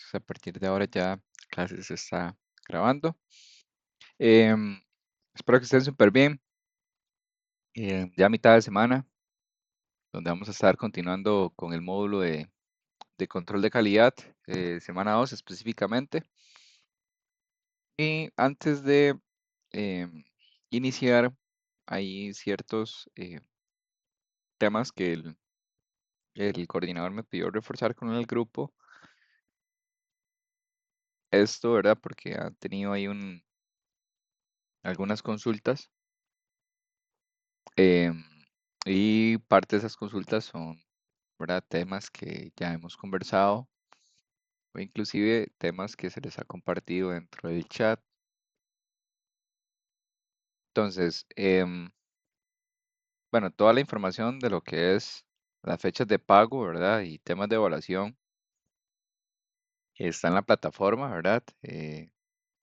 Entonces, a partir de ahora ya clase se está grabando. Em, Espero que estén súper bien. Ya mitad de semana, donde vamos a estar continuando con el módulo de control de calidad, semana 2 específicamente. Y antes de em, iniciar, hay ciertos temas que el coordinador me pidió reforzar con el grupo. Esto, ¿verdad? Porque han tenido ahí algunas consultas. em, y parte de esas consultas son, ¿verdad? Temas que ya hemos conversado o inclusive temas que se les ha compartido dentro del chat. Entonces, bueno, toda la información de lo que es las fechas de pago, ¿verdad? Y temas de evaluación está en la plataforma, ¿verdad? Se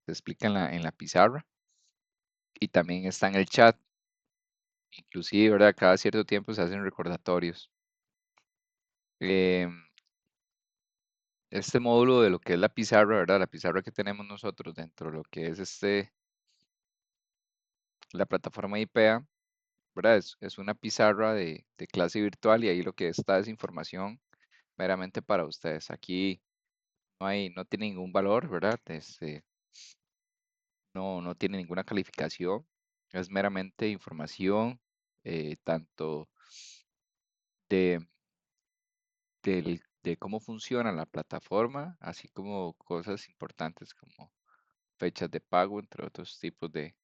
explica en la pizarra y también está en el chat. Inclusive, ¿verdad? Cada cierto tiempo se hacen recordatorios. Em, este módulo de lo que es la pizarra, ¿verdad? La pizarra que tenemos nosotros dentro de lo que es la plataforma IPEA, ¿verdad? Es una pizarra de clase virtual y ahí lo que está es información meramente para ustedes. Aquí no tiene ningún valor, ¿verdad? No tiene ninguna calificación. Es meramente información, tanto de, de cómo funciona la plataforma, así como cosas importantes como fechas de pago, entre otros tipos de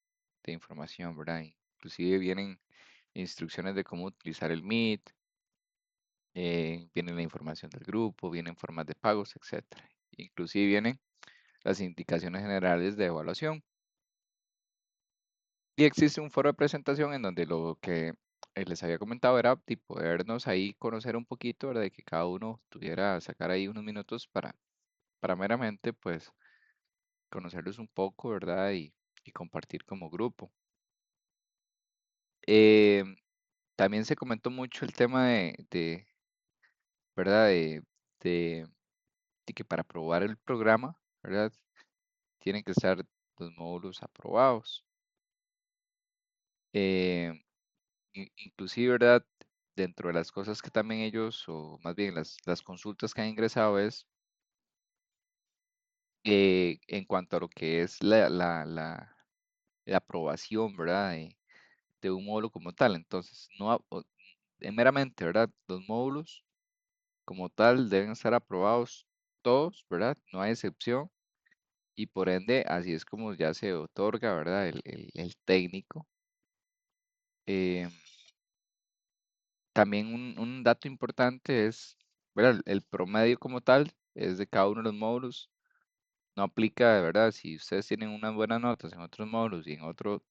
información, ¿verdad? Inclusive vienen instrucciones de cómo utilizar el Meet, viene la información del grupo, vienen formas de pagos, etcétera. Inclusive vienen las indicaciones generales de evaluación. Y existe un foro de presentación en donde lo que les había comentado era tipo podernos ahí conocer un poquito, ¿verdad? De que cada uno tuviera sacar ahí unos minutos para meramente pues conocerlos un poco, ¿verdad? Y compartir como grupo. Em, También se comentó mucho el tema ¿verdad? De, de que para aprobar el programa, ¿verdad? Tienen que estar los módulos aprobados. Eh, Inclusive, ¿verdad? Dentro de las cosas que también ellos, o más bien las consultas que han ingresado es en cuanto a lo que es la aprobación, ¿verdad? De un módulo como tal. Entonces, no, meramente, ¿verdad? Los módulos como tal deben estar aprobados todos, ¿verdad? No hay excepción. Y por ende, así es como ya se otorga, ¿verdad? El técnico. Eh, También un dato importante es, ¿verdad? El promedio como tal es de cada uno de los módulos. No aplica, de verdad, si ustedes tienen unas buenas notas en otros módulos y en otro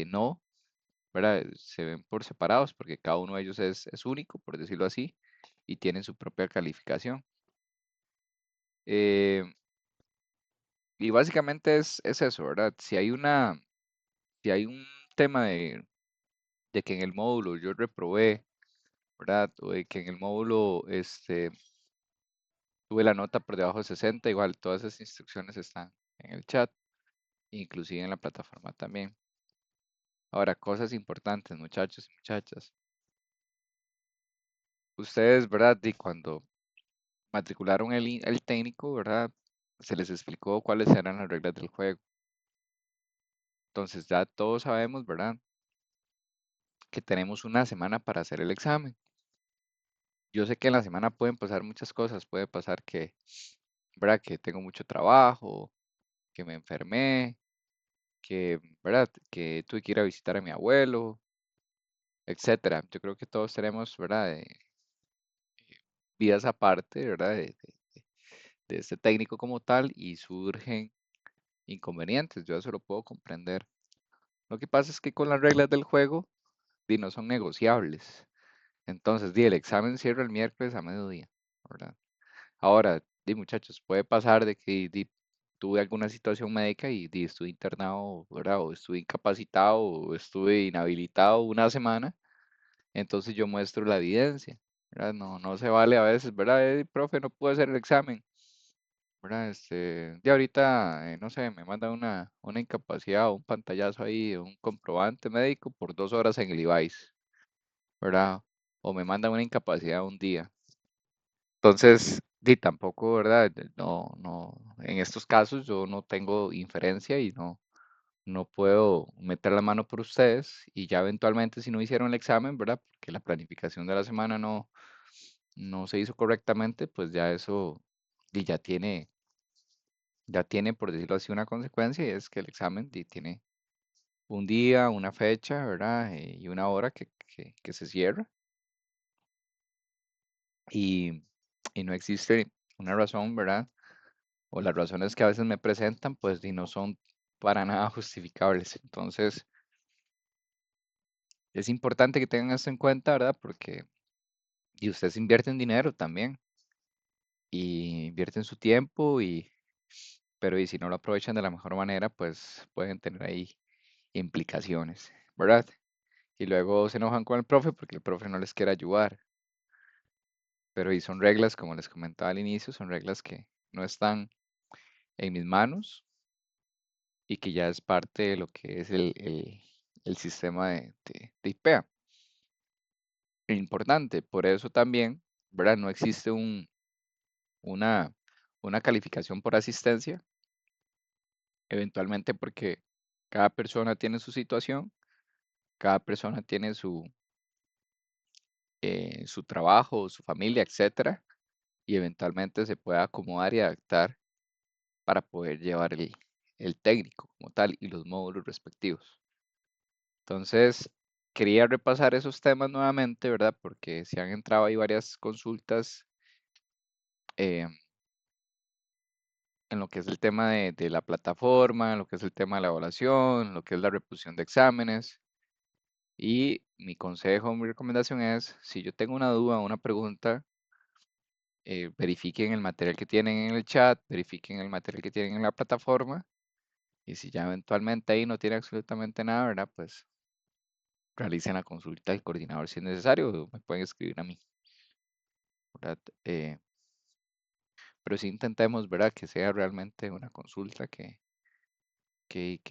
no, ¿verdad? Se ven por separados porque cada uno de ellos es único, por decirlo así, y tienen su propia calificación. Eh, y básicamente es eso, ¿verdad? Si hay un tema de que en el módulo yo reprobé, ¿verdad? O de que en el módulo tuve la nota por debajo de 60, igual todas esas instrucciones están en el chat, inclusive en la plataforma también. Ahora, cosas importantes, muchachos y muchachas. Ustedes, ¿verdad? Y cuando matricularon el técnico, ¿verdad? Se les explicó cuáles eran las reglas del juego. Entonces ya todos sabemos, ¿verdad? Que tenemos una semana para hacer el examen. Yo sé que en la semana pueden pasar muchas cosas. Puede pasar que, ¿verdad? Que tengo mucho trabajo, que me enfermé, que, ¿verdad? Que tuve que ir a visitar a mi abuelo, etcétera. Yo creo que todos tenemos, ¿verdad? Vidas aparte, ¿verdad? De este técnico como tal y surgen inconvenientes. Yo eso lo puedo comprender. Lo que pasa es que con las reglas del juego, no son negociables. Entonces, el examen cierra el miércoles a mediodía, ¿verdad? Ahora, muchachos, puede pasar de que tuve alguna situación médica y estuve internado, ¿verdad? O estuve incapacitado o estuve inhabilitado una semana, entonces yo muestro la evidencia, ¿verdad? No se vale a veces, ¿verdad? Profe, no pude hacer el examen. ¿verdad? De ahorita, no sé, me manda una incapacidad o un pantallazo ahí, un comprobante médico por 2 horas en el device, ¿verdad? O me manda una incapacidad un día. Entonces, tampoco, ¿verdad? No, no, en estos casos yo no tengo inferencia y no puedo meter la mano por ustedes y ya eventualmente si no hicieron el examen, ¿verdad? Porque la planificación de la semana no se hizo correctamente, pues ya eso y ya tiene, por decirlo así, una consecuencia y es que el examen tiene un día, una fecha, ¿verdad? Y una hora que se cierra y, y no existe una razón, ¿verdad? O las razones que a veces me presentan, pues no son para nada justificables. Entonces, es importante que tengan esto en cuenta, ¿verdad? Porque ustedes invierten dinero también y invierten su tiempo pero y si no lo aprovechan de la mejor manera, pues pueden tener ahí implicaciones, ¿verdad? Y luego se enojan con el profe porque el profe no les quiere ayudar. Pero y son reglas, como les comentaba al inicio, son reglas que no están en mis manos y que ya es parte de lo que es el sistema de IPEA. Importante, por eso también, ¿verdad? No existe una, una calificación por asistencia, eventualmente porque cada persona tiene su situación, cada persona tiene su trabajo, su familia, etcétera, y eventualmente se puede acomodar y adaptar para poder llevar el técnico como tal y los módulos respectivos. Entonces, quería repasar esos temas nuevamente, ¿verdad? Porque se han entrado ahí varias consultas eh, en lo que es el tema de la plataforma, en lo que es el tema de la evaluación, en lo que es la reposición de exámenes. Y mi consejo, mi recomendación es, si yo tengo una duda o una pregunta, verifiquen el material que tienen en el chat, verifiquen el material que tienen en la plataforma. Y si ya eventualmente ahí no tiene absolutamente nada, ¿verdad? Pues realicen la consulta del coordinador si es necesario, o me pueden escribir a mí, ¿verdad? Pero sí intentemos, ¿verdad? Que sea realmente una consulta que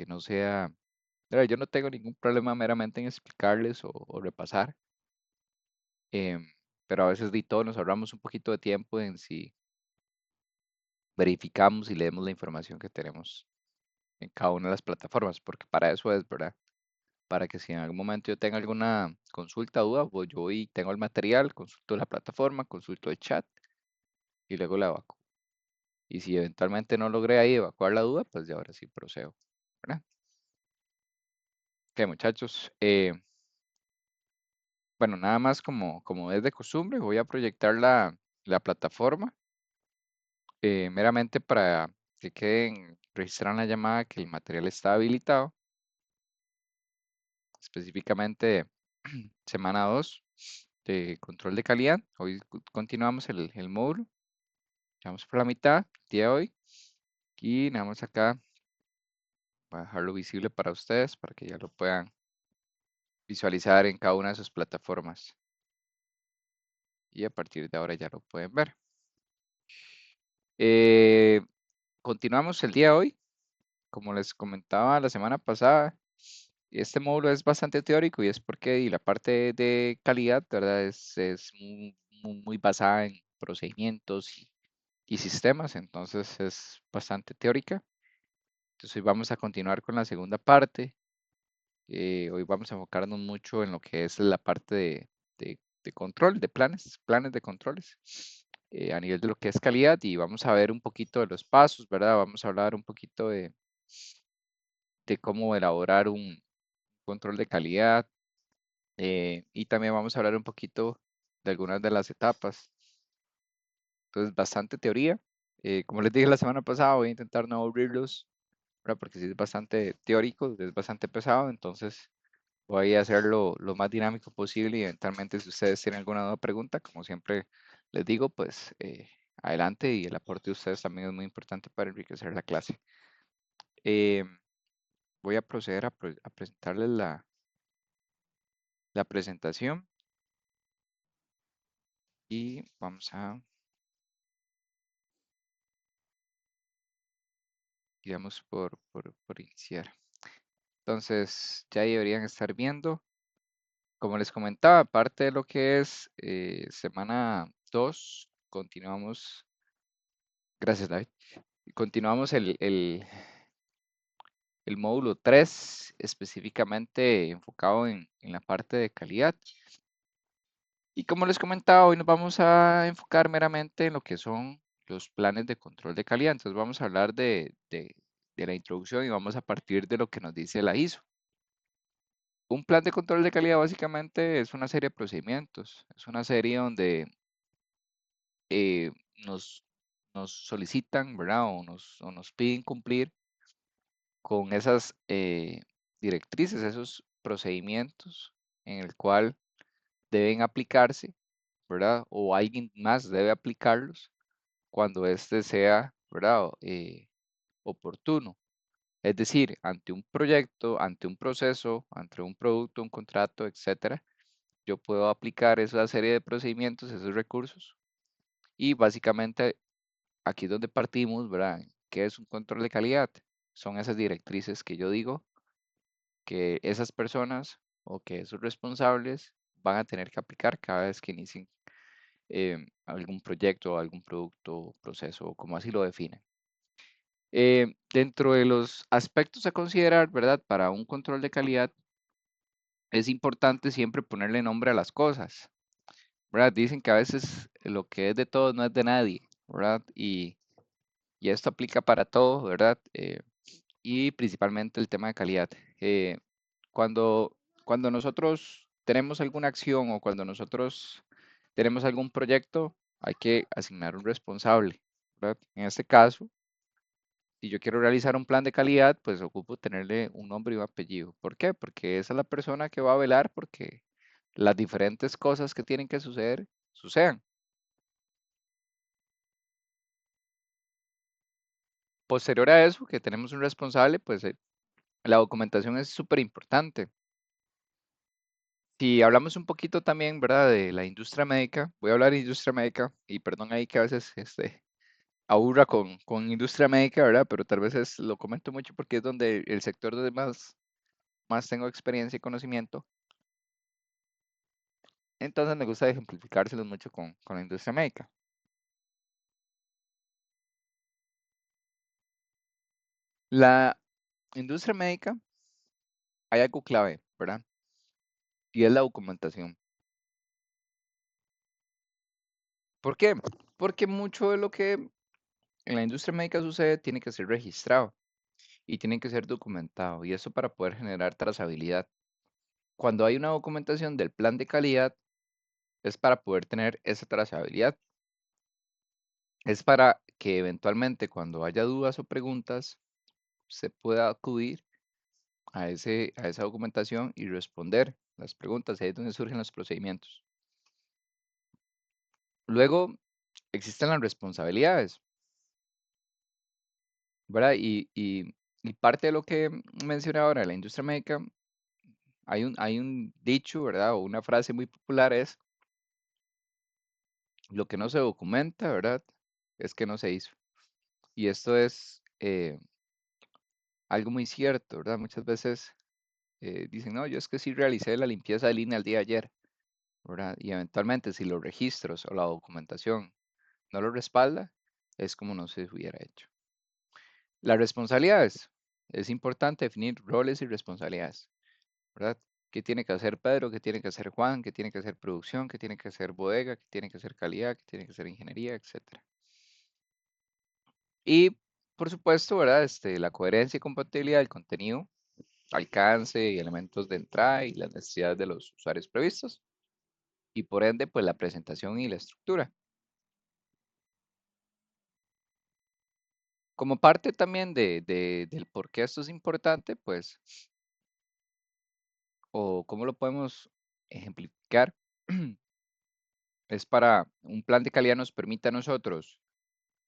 no sea... ¿verdad? Yo no tengo ningún problema meramente en explicarles o repasar, em, pero a veces de todo nos ahorramos un poquito de tiempo en si verificamos y leemos la información que tenemos en cada una de las plataformas, porque para eso es, ¿verdad? Para que si en algún momento yo tenga alguna consulta, duda, pues yo voy y tengo el material, consulto la plataforma, consulto el chat y luego la evacuo. Y si eventualmente no logré ahí evacuar la duda, pues ya ahora sí procedo, ¿verdad? Ok, muchachos. Bueno, nada más como es de costumbre, voy a proyectar la plataforma meramente para que queden registrar en la llamada que el material está habilitado, específicamente semana 2 de control de calidad. Hoy continuamos el módulo, vamos por la mitad, día de hoy, y nada más acá, voy a dejarlo visible para ustedes, para que ya lo puedan visualizar en cada una de sus plataformas. Y a partir de ahora ya lo pueden ver. Eh, continuamos el día de hoy. Como les comentaba la semana pasada, este módulo es bastante teórico y es porque y la parte de calidad, ¿verdad? Es muy basada en procedimientos y sistemas, entonces es bastante teórica. Entonces hoy vamos a continuar con la segunda parte. Hoy vamos a enfocarnos mucho en lo que es la parte de control, de planes de controles, a nivel de lo que es calidad y vamos a ver un poquito de los pasos, ¿verdad? Vamos a hablar un poquito de cómo elaborar un control de calidad y también vamos a hablar un poquito de algunas de las etapas. Entonces, bastante teoría. Como les dije la semana pasada, voy a intentar no aburrirlos, ¿verdad? Porque sí es bastante teórico, es bastante pesado, entonces voy a hacerlo lo más dinámico posible y eventualmente si ustedes tienen alguna duda o pregunta, como siempre les digo, pues adelante y el aporte de ustedes también es muy importante para enriquecer la clase. Eh, voy a proceder a presentarles la presentación y vamos a digamos, por iniciar. Entonces, ya ahí deberían estar viendo. Como les comentaba, aparte de lo que es semana 2, continuamos, gracias David, continuamos el módulo 3, específicamente enfocado en la parte de calidad. Y como les comentaba, hoy nos vamos a enfocar meramente en lo que son los planes de control de calidad. Entonces vamos a hablar de la introducción y vamos a partir de lo que nos dice la ISO. Un plan de control de calidad básicamente es una serie de procedimientos, es una serie donde eh, nos, nos solicitan, ¿verdad? O nos piden cumplir con esas directrices, esos procedimientos en el cual deben aplicarse, ¿verdad? O alguien más debe aplicarlos cuando éste sea, ¿verdad? Oportuno. Es decir, ante un proyecto, ante un proceso, ante un producto, un contrato, etcétera, yo puedo aplicar esa serie de procedimientos, esos recursos, y básicamente aquí es donde partimos, ¿verdad? ¿Qué es un control de calidad? Son esas directrices que yo digo que esas personas o que esos responsables van a tener que aplicar cada vez que inicien algún proyecto, algún producto, proceso, como así lo definen. Dentro de los aspectos a considerar, ¿verdad? Para un control de calidad, es importante siempre ponerle nombre a las cosas, ¿verdad? Dicen que a veces lo que es de todos no es de nadie, ¿verdad? Y esto aplica para todo, ¿verdad? Y principalmente el tema de calidad. Eh, cuando, cuando nosotros tenemos alguna acción o cuando nosotros tenemos algún proyecto, hay que asignar un responsable, ¿verdad? En este caso, si yo quiero realizar un plan de calidad, pues ocupo tenerle un nombre y un apellido. ¿Por qué? Porque esa es la persona que va a velar porque las diferentes cosas que tienen que suceder, sucedan. Posterior a eso, que tenemos un responsable, pues la documentación es súper importante. Si hablamos un poquito también, ¿verdad? De la industria médica, voy a hablar de industria médica y perdón ahí que a veces aburra con industria médica, ¿verdad? Pero tal vez lo comento mucho porque es donde el sector donde más tengo experiencia y conocimiento. Entonces me gusta ejemplificárselos mucho con la industria médica. La industria médica, hay algo clave, ¿verdad? Y es la documentación. ¿Por qué? Porque mucho de lo que en la industria médica sucede tiene que ser registrado y tiene que ser documentado. Y eso para poder generar trazabilidad. Cuando hay una documentación del plan de calidad, es para poder tener esa trazabilidad. Es para que eventualmente cuando haya dudas o preguntas, se pueda acudir a esa documentación y responder las preguntas. Ahí es donde surgen los procedimientos. Luego existen las responsabilidades, ¿verdad? Y parte de lo que mencioné ahora, la industria médica, hay un dicho, ¿verdad? O una frase muy popular es, lo que no se documenta, ¿verdad? Es que no se hizo. Y esto es algo muy cierto, ¿verdad? Muchas veces dicen, no, yo es que sí realicé la limpieza de línea el día de ayer, ¿verdad? Y eventualmente si los registros o la documentación no lo respalda, es como no se hubiera hecho. Las responsabilidades. Es importante definir roles y responsabilidades, ¿verdad? ¿Qué tiene que hacer Pedro? ¿Qué tiene que hacer Juan? ¿Qué tiene que hacer producción? ¿Qué tiene que hacer bodega? ¿Qué tiene que hacer calidad? ¿Qué tiene que hacer ingeniería? Etcétera. Y, por supuesto, ¿verdad? La coherencia y compatibilidad del contenido, alcance y elementos de entrada y las necesidades de los usuarios previstos. Y por ende, pues la presentación y la estructura. Como parte también del por qué esto es importante, pues, o cómo lo podemos ejemplificar, es para un plan de calidad nos permite a nosotros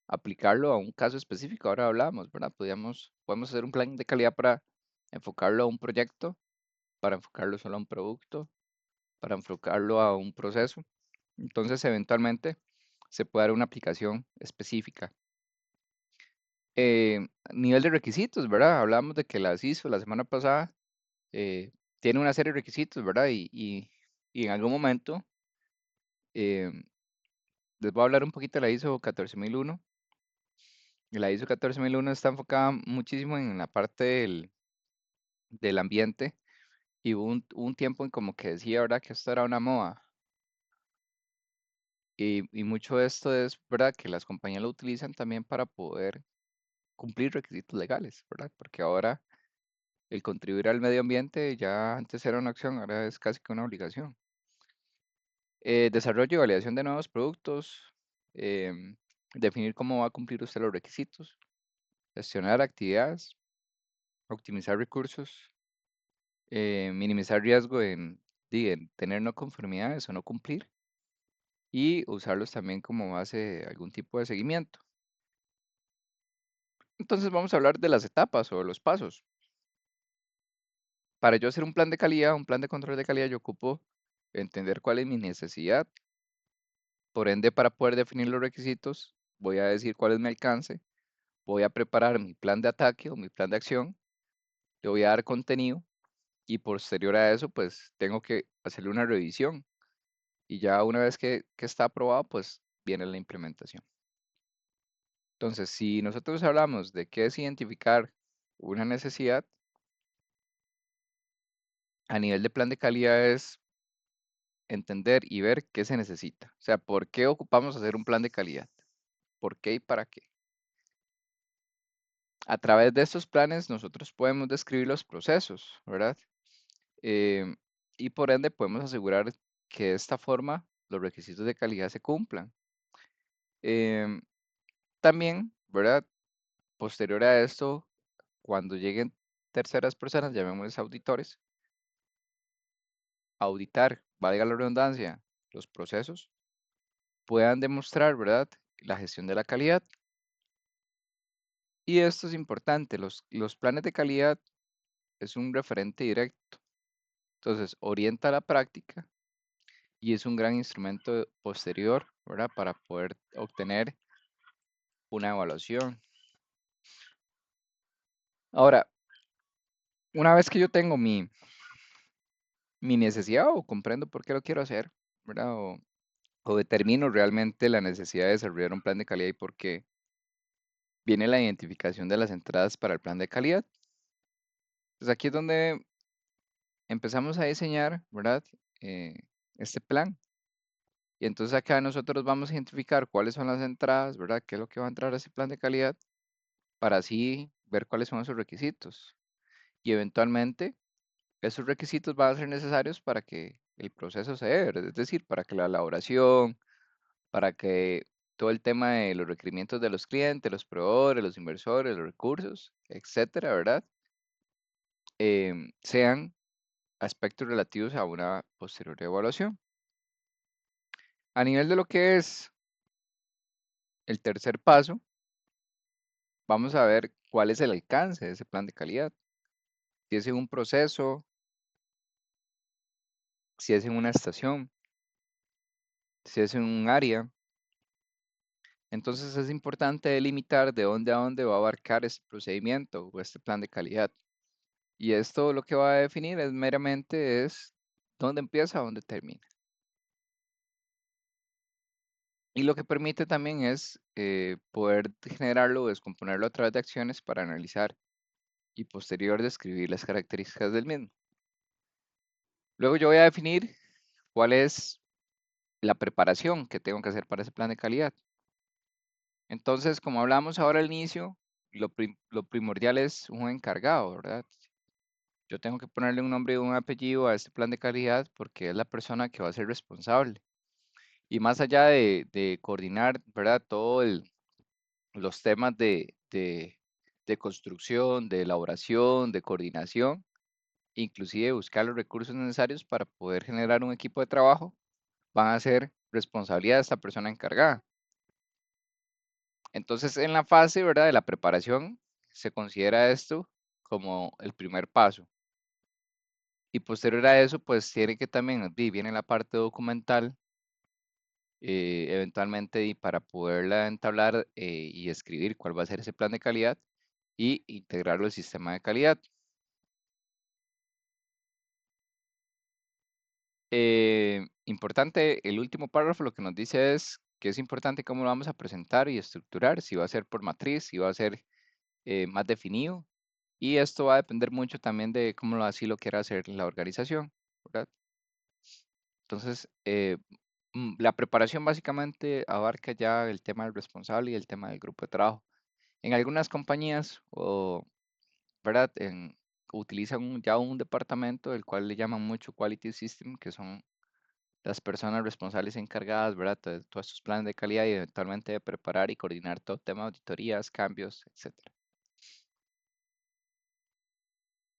aplicarlo a un caso específico. Ahora hablamos, ¿verdad? Podemos hacer un plan de calidad para enfocarlo a un proyecto, para enfocarlo solo a un producto, para enfocarlo a un proceso. Entonces, eventualmente, se puede dar una aplicación específica. Nivel de requisitos, ¿verdad? Hablamos de que las ISO la semana pasada eh, tiene una serie de requisitos, ¿verdad? Y en algún momento eh, les voy a hablar un poquito de la ISO 14001. Y la ISO 14001 está enfocada muchísimo en la parte del ambiente y hubo un tiempo en como que decía, ¿verdad? Que esto era una moda. Y mucho de esto es, ¿verdad? Que las compañías lo utilizan también para poder cumplir requisitos legales, ¿verdad? Porque ahora el contribuir al medio ambiente ya antes era una opción, ahora es casi que una obligación. Desarrollo y validación de nuevos productos, definir cómo va a cumplir usted los requisitos, gestionar actividades, optimizar recursos, minimizar riesgo en tener no conformidades o no cumplir y usarlos también como base de algún tipo de seguimiento. Entonces vamos a hablar de las etapas o de los pasos. Para yo hacer un plan de calidad, un plan de control de calidad, yo ocupo entender cuál es mi necesidad. Por ende, para poder definir los requisitos, voy a decir cuál es mi alcance, voy a preparar mi plan de ataque o mi plan de acción, le voy a dar contenido y posterior a eso, pues tengo que hacerle una revisión. Y ya una vez que está aprobado, pues viene la implementación. Entonces, si nosotros hablamos de qué es identificar una necesidad, a nivel de plan de calidad es entender y ver qué se necesita. O sea, ¿por qué ocupamos hacer un plan de calidad? ¿Por qué y para qué? A través de estos planes nosotros podemos describir los procesos, ¿verdad? Em, y por ende podemos asegurar que de esta forma los requisitos de calidad se cumplan. Em, También, ¿verdad? Posterior a esto, cuando lleguen terceras personas, llamémosles auditores, auditar, valga la redundancia, los procesos, puedan demostrar, ¿verdad? La gestión de la calidad. Y esto es importante, los planes de calidad es un referente directo. Entonces, orienta la práctica y es un gran instrumento posterior, ¿verdad? Para poder obtener una evaluación. Ahora, una vez que yo tengo mi necesidad o comprendo por qué lo quiero hacer, ¿verdad? O determino realmente la necesidad de desarrollar un plan de calidad y por qué, viene la identificación de las entradas para el plan de calidad. Pues aquí es donde empezamos a diseñar, ¿verdad? Eh, este plan. Y entonces acá nosotros vamos a identificar cuáles son las entradas, ¿verdad? ¿Qué es lo que va a entrar a ese plan de calidad? Para así ver cuáles son esos requisitos. Y eventualmente esos requisitos van a ser necesarios para que el proceso se dé, es decir, para que la elaboración, para que todo el tema de los requerimientos de los clientes, los proveedores, los inversores, los recursos, etcétera, ¿verdad? Sean aspectos relativos a una posterior evaluación. A nivel de lo que es el tercer paso, vamos a ver cuál es el alcance de ese plan de calidad. Si es en un proceso, si es en una estación, si es en un área. Entonces es importante delimitar de dónde a dónde va a abarcar este procedimiento o este plan de calidad. Y esto lo que va a definir es meramente es dónde empieza, dónde termina. Y lo que permite también es poder generarlo o descomponerlo a través de acciones para analizar y posterior describir las características del mismo. Luego yo voy a definir cuál es la preparación que tengo que hacer para ese plan de calidad. Entonces, como hablamos ahora al inicio, lo primordial es un encargado, ¿verdad? Yo tengo que ponerle un nombre y un apellido a este plan de calidad porque es la persona que va a ser responsable. Y más allá de coordinar, ¿verdad? Los temas de construcción, de elaboración, de coordinación, inclusive buscar los recursos necesarios para poder generar un equipo de trabajo, van a ser responsabilidad de esta persona encargada. Entonces, en la fase, ¿verdad? De la preparación, se considera esto como el primer paso. Y posterior a eso, pues tiene que también, viene la parte documental, eventualmente y para poderla entablar y escribir cuál va a ser ese plan de calidad y integrarlo al sistema de calidad. Importante, el último párrafo lo que nos dice es que es importante cómo lo vamos a presentar y estructurar, si va a ser por matriz, si va a ser más definido, y esto va a depender mucho también de cómo así lo quiera hacer la organización, ¿verdad? Entonces, la preparación básicamente abarca ya el tema del responsable y el tema del grupo de trabajo. En algunas compañías, ¿verdad? Utilizan ya un departamento del cual le llaman mucho Quality System, que son las personas responsables encargadas, ¿verdad? De todos estos planes de calidad y eventualmente de preparar y coordinar todo tema de auditorías, cambios, etcétera.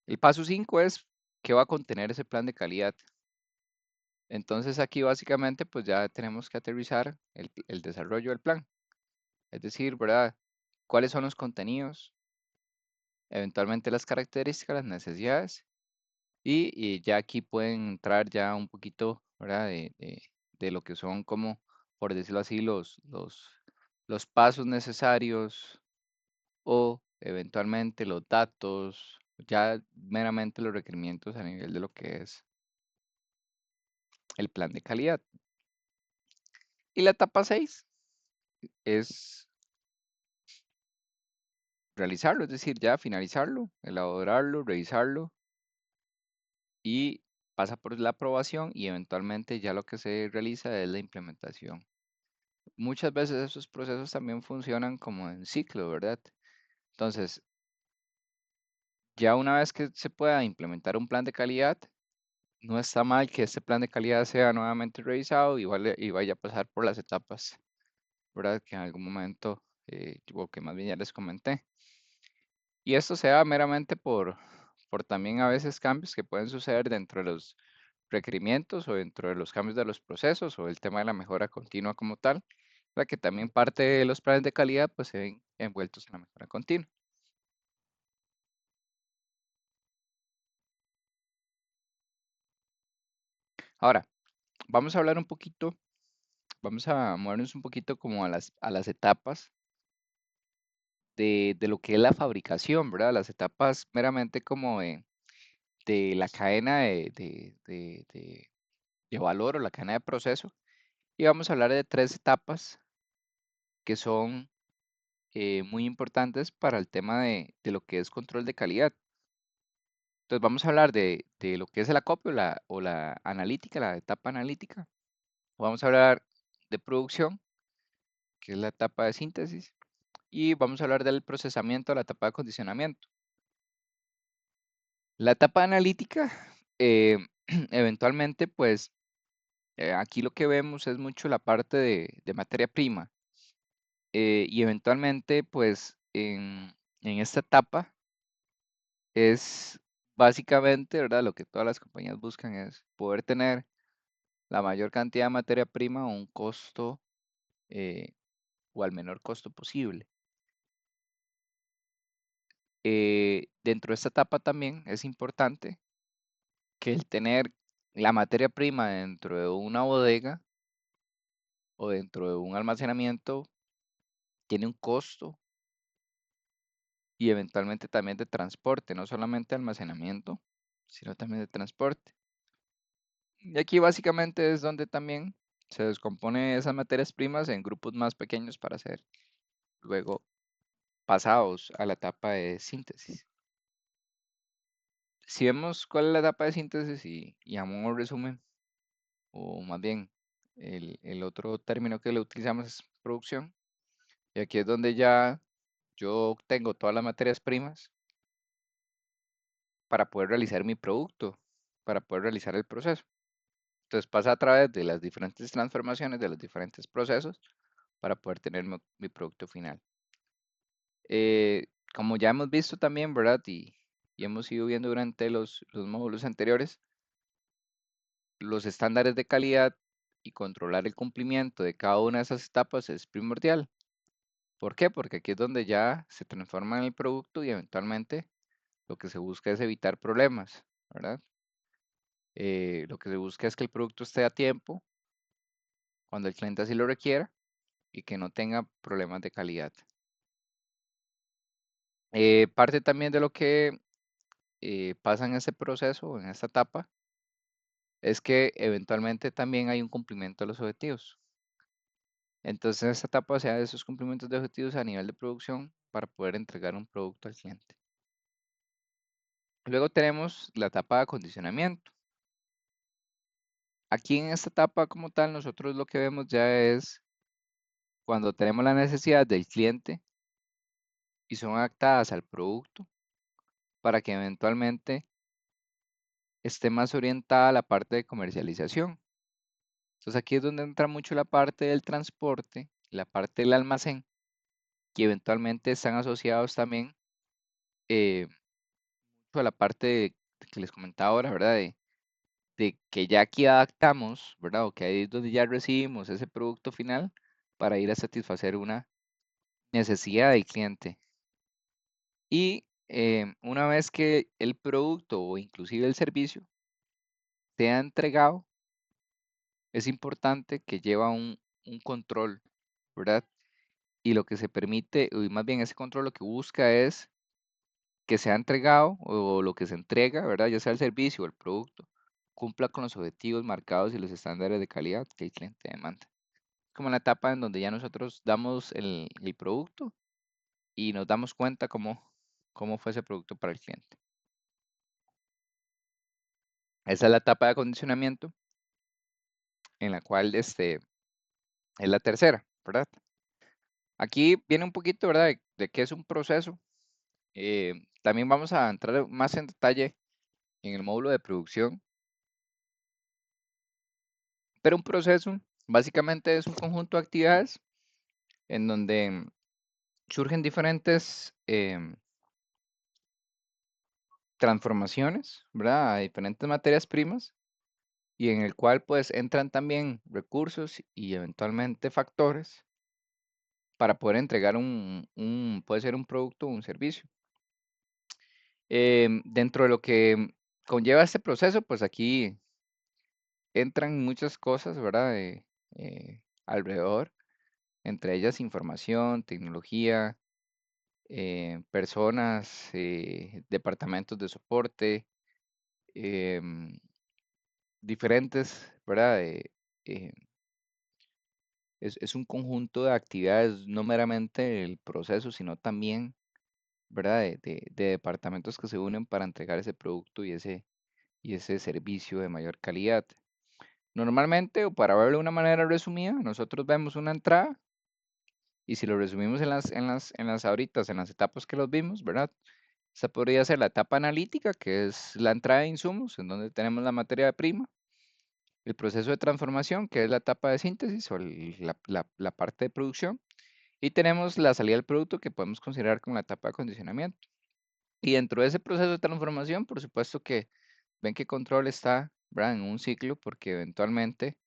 El paso 5 es qué va a contener ese plan de calidad. Entonces aquí básicamente pues ya tenemos que aterrizar el desarrollo del plan. Es decir, ¿verdad? ¿Cuáles son los contenidos? Eventualmente las características, las necesidades. Y ya aquí pueden entrar ya un poquito, ¿verdad? De lo que son como, por decirlo así, los pasos necesarios o eventualmente los datos, ya meramente los requerimientos a nivel de lo que es el plan de calidad. Y la etapa 6 es realizarlo, es decir, ya finalizarlo, elaborarlo, revisarlo y pasa por la aprobación y eventualmente ya lo que se realiza es la implementación. Muchas veces esos procesos también funcionan como en ciclo, ¿verdad? Entonces, ya una vez que se pueda implementar un plan de calidad, no está mal que este plan de calidad sea nuevamente revisado y vaya a pasar por las etapas, ¿verdad? Que en algún momento, o que más bien ya les comenté. Y esto se da meramente por también a veces cambios que pueden suceder dentro de los requerimientos o dentro de los cambios de los procesos o el tema de la mejora continua como tal, la que también parte de los planes de calidad pues se ven envueltos en la mejora continua. Ahora, vamos a hablar un poquito, vamos a movernos un poquito como a las etapas de lo que es la fabricación, ¿verdad? Las etapas meramente como de la cadena de valor o la cadena de proceso. Y vamos a hablar de tres etapas que son muy importantes para el tema de lo que es control de calidad. Entonces vamos a hablar de lo que es el acopio o la analítica, la etapa analítica. Vamos a hablar de producción, que es la etapa de síntesis. Y vamos a hablar del procesamiento, la etapa de acondicionamiento. La etapa analítica, eh, eventualmente, pues aquí lo que vemos es mucho la parte de materia prima. Y eventualmente, pues en esta etapa es básicamente, ¿verdad? Lo que todas las compañías buscan es poder tener la mayor cantidad de materia prima a un costo eh, o al menor costo posible. Dentro de esta etapa también es importante que el tener la materia prima dentro de una bodega o dentro de un almacenamiento tiene un costo y eventualmente también de transporte, no solamente almacenamiento, sino también de transporte. Y aquí básicamente es donde también se descompone esas materias primas en grupos más pequeños para ser luego pasados a la etapa de síntesis. Si vemos cuál es la etapa de síntesis y a modo resumen, o más bien el otro término que le utilizamos es producción, y aquí es donde ya yo tengo todas las materias primas para poder realizar mi producto, para poder realizar el proceso. Entonces pasa a través de las diferentes transformaciones, de los diferentes procesos, para poder tener mi producto final. Como ya hemos visto también, ¿verdad? Y hemos ido viendo durante los módulos anteriores, los estándares de calidad y controlar el cumplimiento de cada una de esas etapas es primordial. ¿Por qué? Porque aquí es donde ya se transforma en el producto y eventualmente lo que se busca es evitar problemas, ¿verdad? Lo que se busca es que el producto esté a tiempo cuando el cliente así lo requiera y que no tenga problemas de calidad. Parte también de lo que pasa en este proceso, en esta etapa, es que eventualmente también hay un cumplimiento de los objetivos. Entonces, en esta etapa se hacen esos cumplimientos de objetivos a nivel de producción para poder entregar un producto al cliente. Luego tenemos la etapa de acondicionamiento. Aquí en esta etapa como tal, nosotros lo que vemos ya es cuando tenemos la necesidad del cliente y son adaptadas al producto para que eventualmente esté más orientada a la parte de comercialización. Entonces aquí es donde entra mucho la parte del transporte, la parte del almacén, que eventualmente están asociados también eh, mucho a la parte que les comentaba ahora, ¿verdad? De que ya aquí adaptamos, ¿verdad? O que ahí es donde ya recibimos ese producto final para ir a satisfacer una necesidad del cliente. Y una vez que el producto o inclusive el servicio sea entregado, es importante que lleva un control, ¿verdad? Y lo que se permite, y más bien ese control lo que busca es que sea entregado o lo que se entrega, ¿verdad? Ya sea el servicio o el producto, cumpla con los objetivos marcados y los estándares de calidad que el cliente demanda. Como la etapa en donde ya nosotros damos el producto y nos damos cuenta cómo fue ese producto para el cliente. Esa es la etapa de acondicionamiento en la cual es la tercera, ¿verdad? Aquí viene un poquito, ¿verdad? De qué es un proceso. También vamos a entrar más en detalle en el módulo de producción, pero un proceso básicamente es un conjunto de actividades en donde surgen diferentes transformaciones, ¿verdad? A diferentes materias primas y en el cual pues entran también recursos y eventualmente factores para poder entregar puede ser un producto o un servicio. Dentro de lo que conlleva este proceso, pues aquí entran muchas cosas, ¿verdad? Alrededor, entre ellas información, tecnología, personas, departamentos de soporte, em, diferentes, ¿verdad? Eh, es un conjunto de actividades, no meramente el proceso, sino también, ¿verdad? De departamentos que se unen para entregar ese producto y ese servicio de mayor calidad. Normalmente, o para verlo de una manera resumida, nosotros vemos una entrada y si lo resumimos en las ahoritas, en las etapas que los vimos, ¿verdad? Esta podría ser la etapa analítica, que es la entrada de insumos, en donde tenemos la materia prima, el proceso de transformación, que es la etapa de síntesis o la parte de producción, y tenemos la salida del producto, que podemos considerar como la etapa de acondicionamiento. Y dentro de ese proceso de transformación, por supuesto que ven que control está, ¿verdad? En un ciclo, porque eventualmente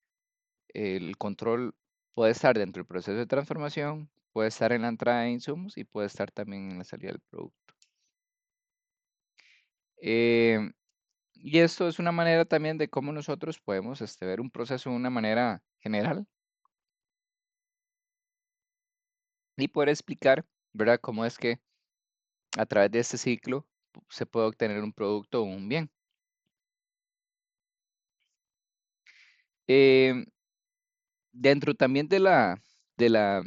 el control puede estar dentro del proceso de transformación, puede estar en la entrada de insumos y puede estar también en la salida del producto. Em, y esto es una manera también de cómo nosotros podemos ver un proceso de una manera general y poder explicar, ¿verdad?, cómo es que a través de este ciclo se puede obtener un producto o un bien. Em, Dentro también de la, de la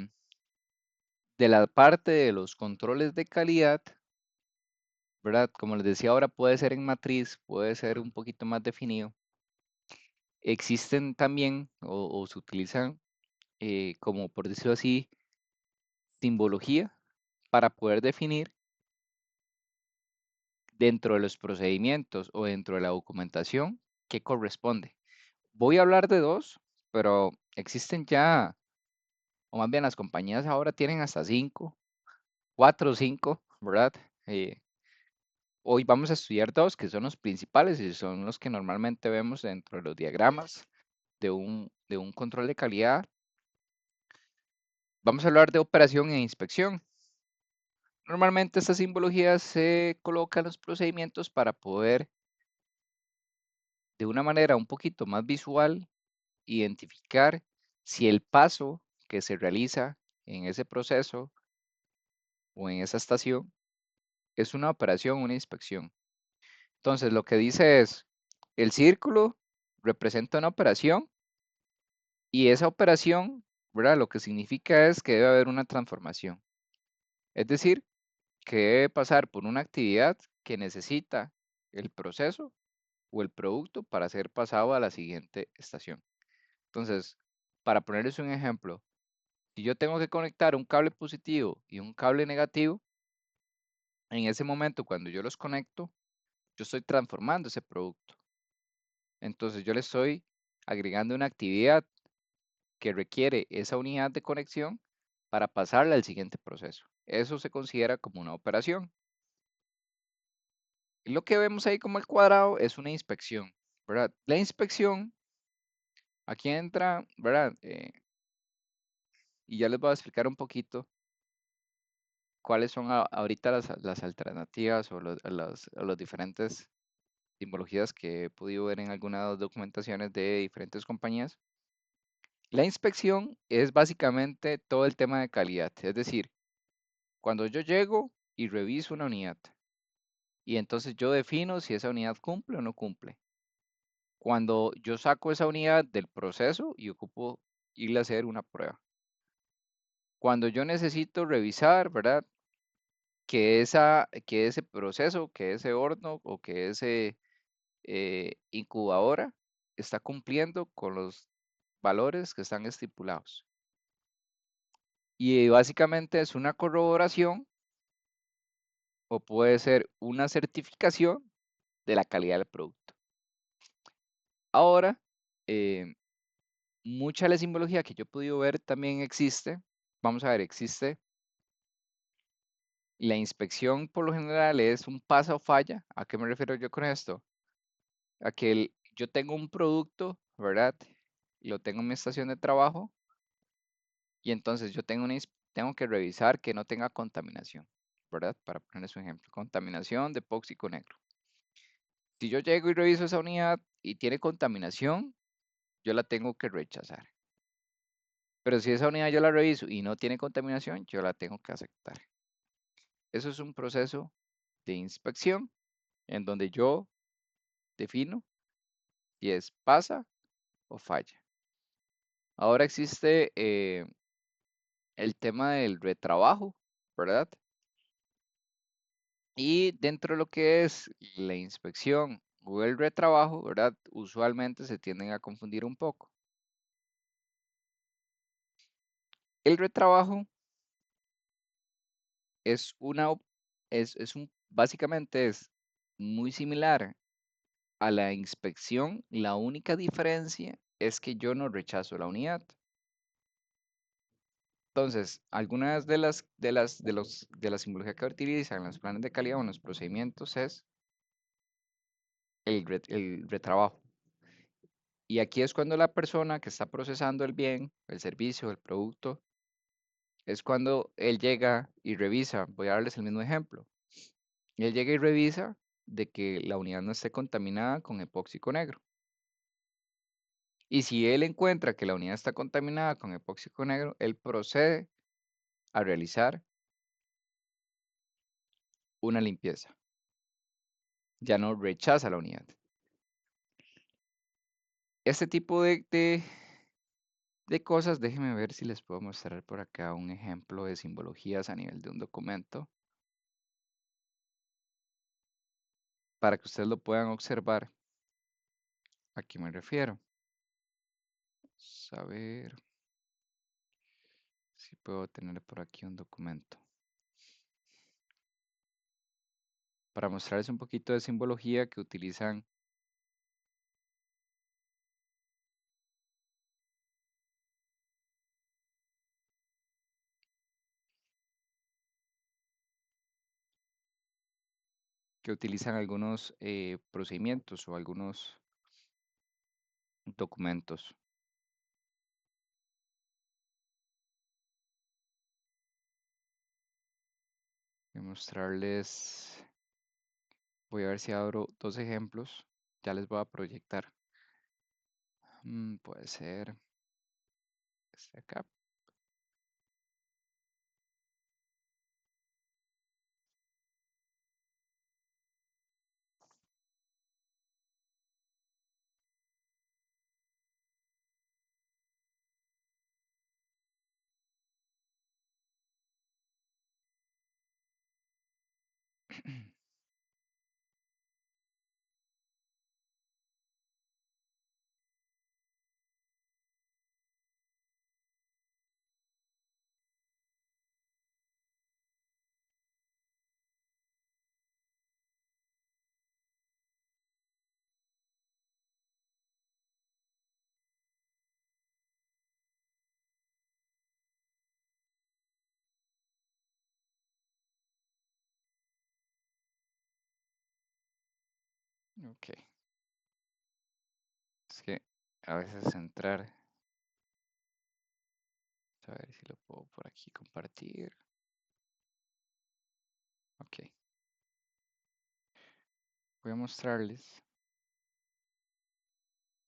parte de los controles de calidad, ¿verdad? Como les decía ahora, puede ser en matriz, puede ser un poquito más definido. Existen también o se utilizan, como por decirlo así, simbología para poder definir dentro de los procedimientos o dentro de la documentación qué corresponde. Voy a hablar de dos, pero existen ya, o más bien las compañías ahora tienen hasta cinco, cuatro o cinco, ¿verdad? Hoy vamos a estudiar dos que son los principales y son los que normalmente vemos dentro de los diagramas de un control de calidad. Vamos a hablar de operación e inspección. Normalmente esta simbología se coloca en los procedimientos para poder, de una manera un poquito más visual, identificar si el paso que se realiza en ese proceso o en esa estación es una operación, una inspección. Entonces, lo que dice es, el círculo representa una operación y esa operación, ¿verdad? Lo que significa es que debe haber una transformación. Es decir, que debe pasar por una actividad que necesita el proceso o el producto para ser pasado a la siguiente estación. Entonces, para ponerles un ejemplo, si yo tengo que conectar un cable positivo y un cable negativo, en ese momento cuando yo los conecto, yo estoy transformando ese producto. Entonces yo le estoy agregando una actividad que requiere esa unidad de conexión para pasarla al siguiente proceso. Eso se considera como una operación. Lo que vemos ahí como el cuadrado es una inspección, ¿verdad? La inspección, aquí entra, ¿verdad? Y ya les voy a explicar un poquito cuáles son ahorita las alternativas o los diferentes simbologías que he podido ver en algunas documentaciones de diferentes compañías. La inspección es básicamente todo el tema de calidad, es decir, cuando yo llego y reviso una unidad y entonces yo defino si esa unidad cumple o no cumple. Cuando yo saco esa unidad del proceso y ocupo irle a hacer una prueba. Cuando yo necesito revisar, ¿verdad? Que ese proceso, que ese horno o que ese incubadora está cumpliendo con los valores que están estipulados. Y básicamente es una corroboración o puede ser una certificación de la calidad del producto. Ahora, eh, mucha de la simbología que yo he podido ver también existe. Vamos a ver, existe la inspección por lo general es un pasa o falla. ¿A qué me refiero yo con esto? A que yo tengo un producto, ¿verdad? Lo tengo en mi estación de trabajo y entonces yo tengo que revisar que no tenga contaminación, ¿verdad? Para ponerles un ejemplo, contaminación de epóxico negro. Si yo llego y reviso esa unidad y tiene contaminación, yo la tengo que rechazar. Pero si esa unidad yo la reviso y no tiene contaminación, yo la tengo que aceptar. Eso es un proceso de inspección en donde yo defino si es pasa o falla. Ahora existe el tema del retrabajo, ¿verdad? Y dentro de lo que es la inspección o el retrabajo, ¿verdad? Usualmente se tienden a confundir un poco. El retrabajo es básicamente es muy similar a la inspección. La única diferencia es que yo no rechazo la unidad. Entonces, algunas de la simbología que utilizan los planes de calidad o en los procedimientos es el retrabajo. Y aquí es cuando la persona que está procesando el bien, el servicio, el producto, es cuando él llega y revisa. Voy a darles el mismo ejemplo. Él llega y revisa de que la unidad no esté contaminada con epóxico negro. Y si él encuentra que la unidad está contaminada con epóxico negro, él procede a realizar una limpieza. Ya no rechaza la unidad. Este tipo de cosas, déjenme ver si les puedo mostrar por acá un ejemplo de simbologías a nivel de un documento para que ustedes lo puedan observar. ¿A qué me refiero? A ver si puedo tener por aquí un documento. Para mostrarles un poquito de simbología que utilizan algunos procedimientos o algunos documentos. Voy a mostrarles, voy a ver si abro dos ejemplos. Ya les voy a proyectar. Puede ser. desde acá. Ok, es que a veces entrar, a ver si lo puedo por aquí compartir. Ok, voy a mostrarles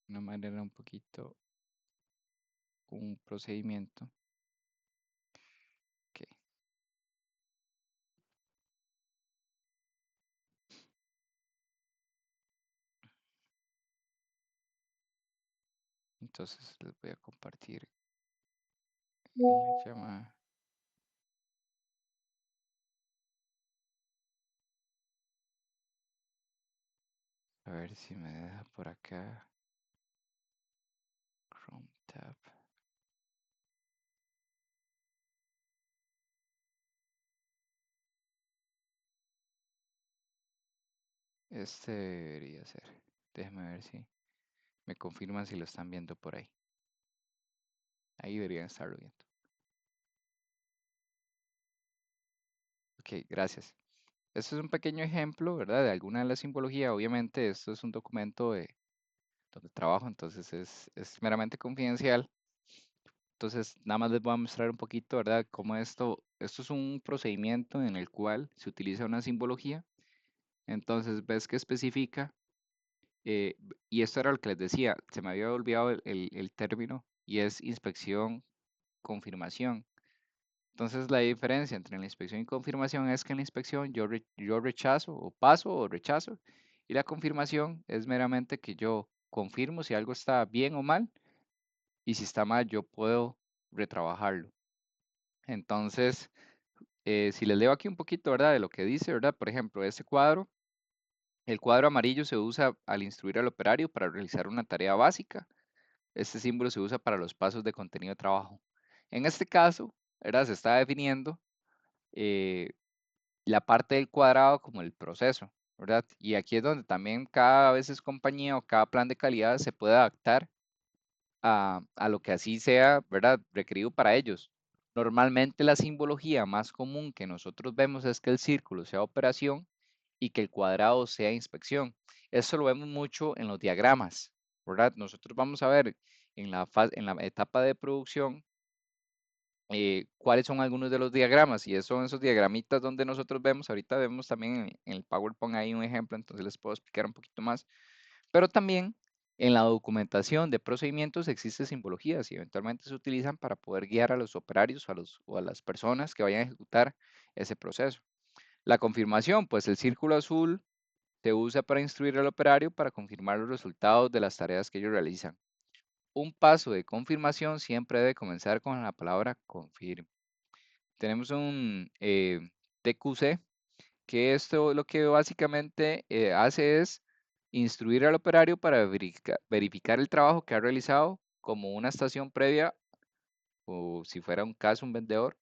una manera un poquito, un procedimiento. Ok, entonces les voy a compartir una llamada. A ver si me deja por acá. Chrome tab. Este debería ser. Déjame ver si me confirman si lo están viendo por ahí. Ahí deberían estarlo viendo. Ok, gracias. Este es un pequeño ejemplo, ¿verdad? De alguna de las simbologías. Obviamente, esto es un documento donde trabajo, entonces es meramente confidencial. Entonces, nada más les voy a mostrar un poquito, ¿verdad? Cómo esto es un procedimiento en el cual se utiliza una simbología. Entonces, ves que especifica, y esto era lo que les decía, se me había olvidado el término, y es inspección, confirmación. Entonces, la diferencia entre la inspección y confirmación es que en la inspección yo rechazo o paso o rechazo, y la confirmación es meramente que yo confirmo si algo está bien o mal, y si está mal, yo puedo retrabajarlo. Entonces, si les leo aquí un poquito, ¿verdad? De lo que dice, ¿verdad? Por ejemplo, este cuadro, el cuadro amarillo se usa al instruir al operario para realizar una tarea básica. Este símbolo se usa para los pasos de contenido de trabajo. En este caso, ¿verdad? Se está definiendo eh, la parte del cuadrado como el proceso, ¿verdad? Y aquí es donde también cada vez es compañía o cada plan de calidad se puede adaptar a lo que así sea, ¿verdad? Requerido para ellos. Normalmente la simbología más común que nosotros vemos es que el círculo sea operación y que el cuadrado sea inspección. Eso lo vemos mucho en los diagramas, ¿verdad? Nosotros vamos a ver en la etapa de producción cuáles son algunos de los diagramas y esos son esos diagramitas donde nosotros vemos, ahorita vemos también en el PowerPoint ahí un ejemplo, entonces les puedo explicar un poquito más, pero también en la documentación de procedimientos existen simbologías y eventualmente se utilizan para poder guiar a los operarios o a las personas que vayan a ejecutar ese proceso. La confirmación, pues el círculo azul se usa para instruir al operario para confirmar los resultados de las tareas que ellos realizan. Un paso de confirmación siempre debe comenzar con la palabra confirme. Tenemos un TQC, que esto lo que básicamente hace es instruir al operario para verificar el trabajo que ha realizado como una estación previa o si fuera un caso un vendedor.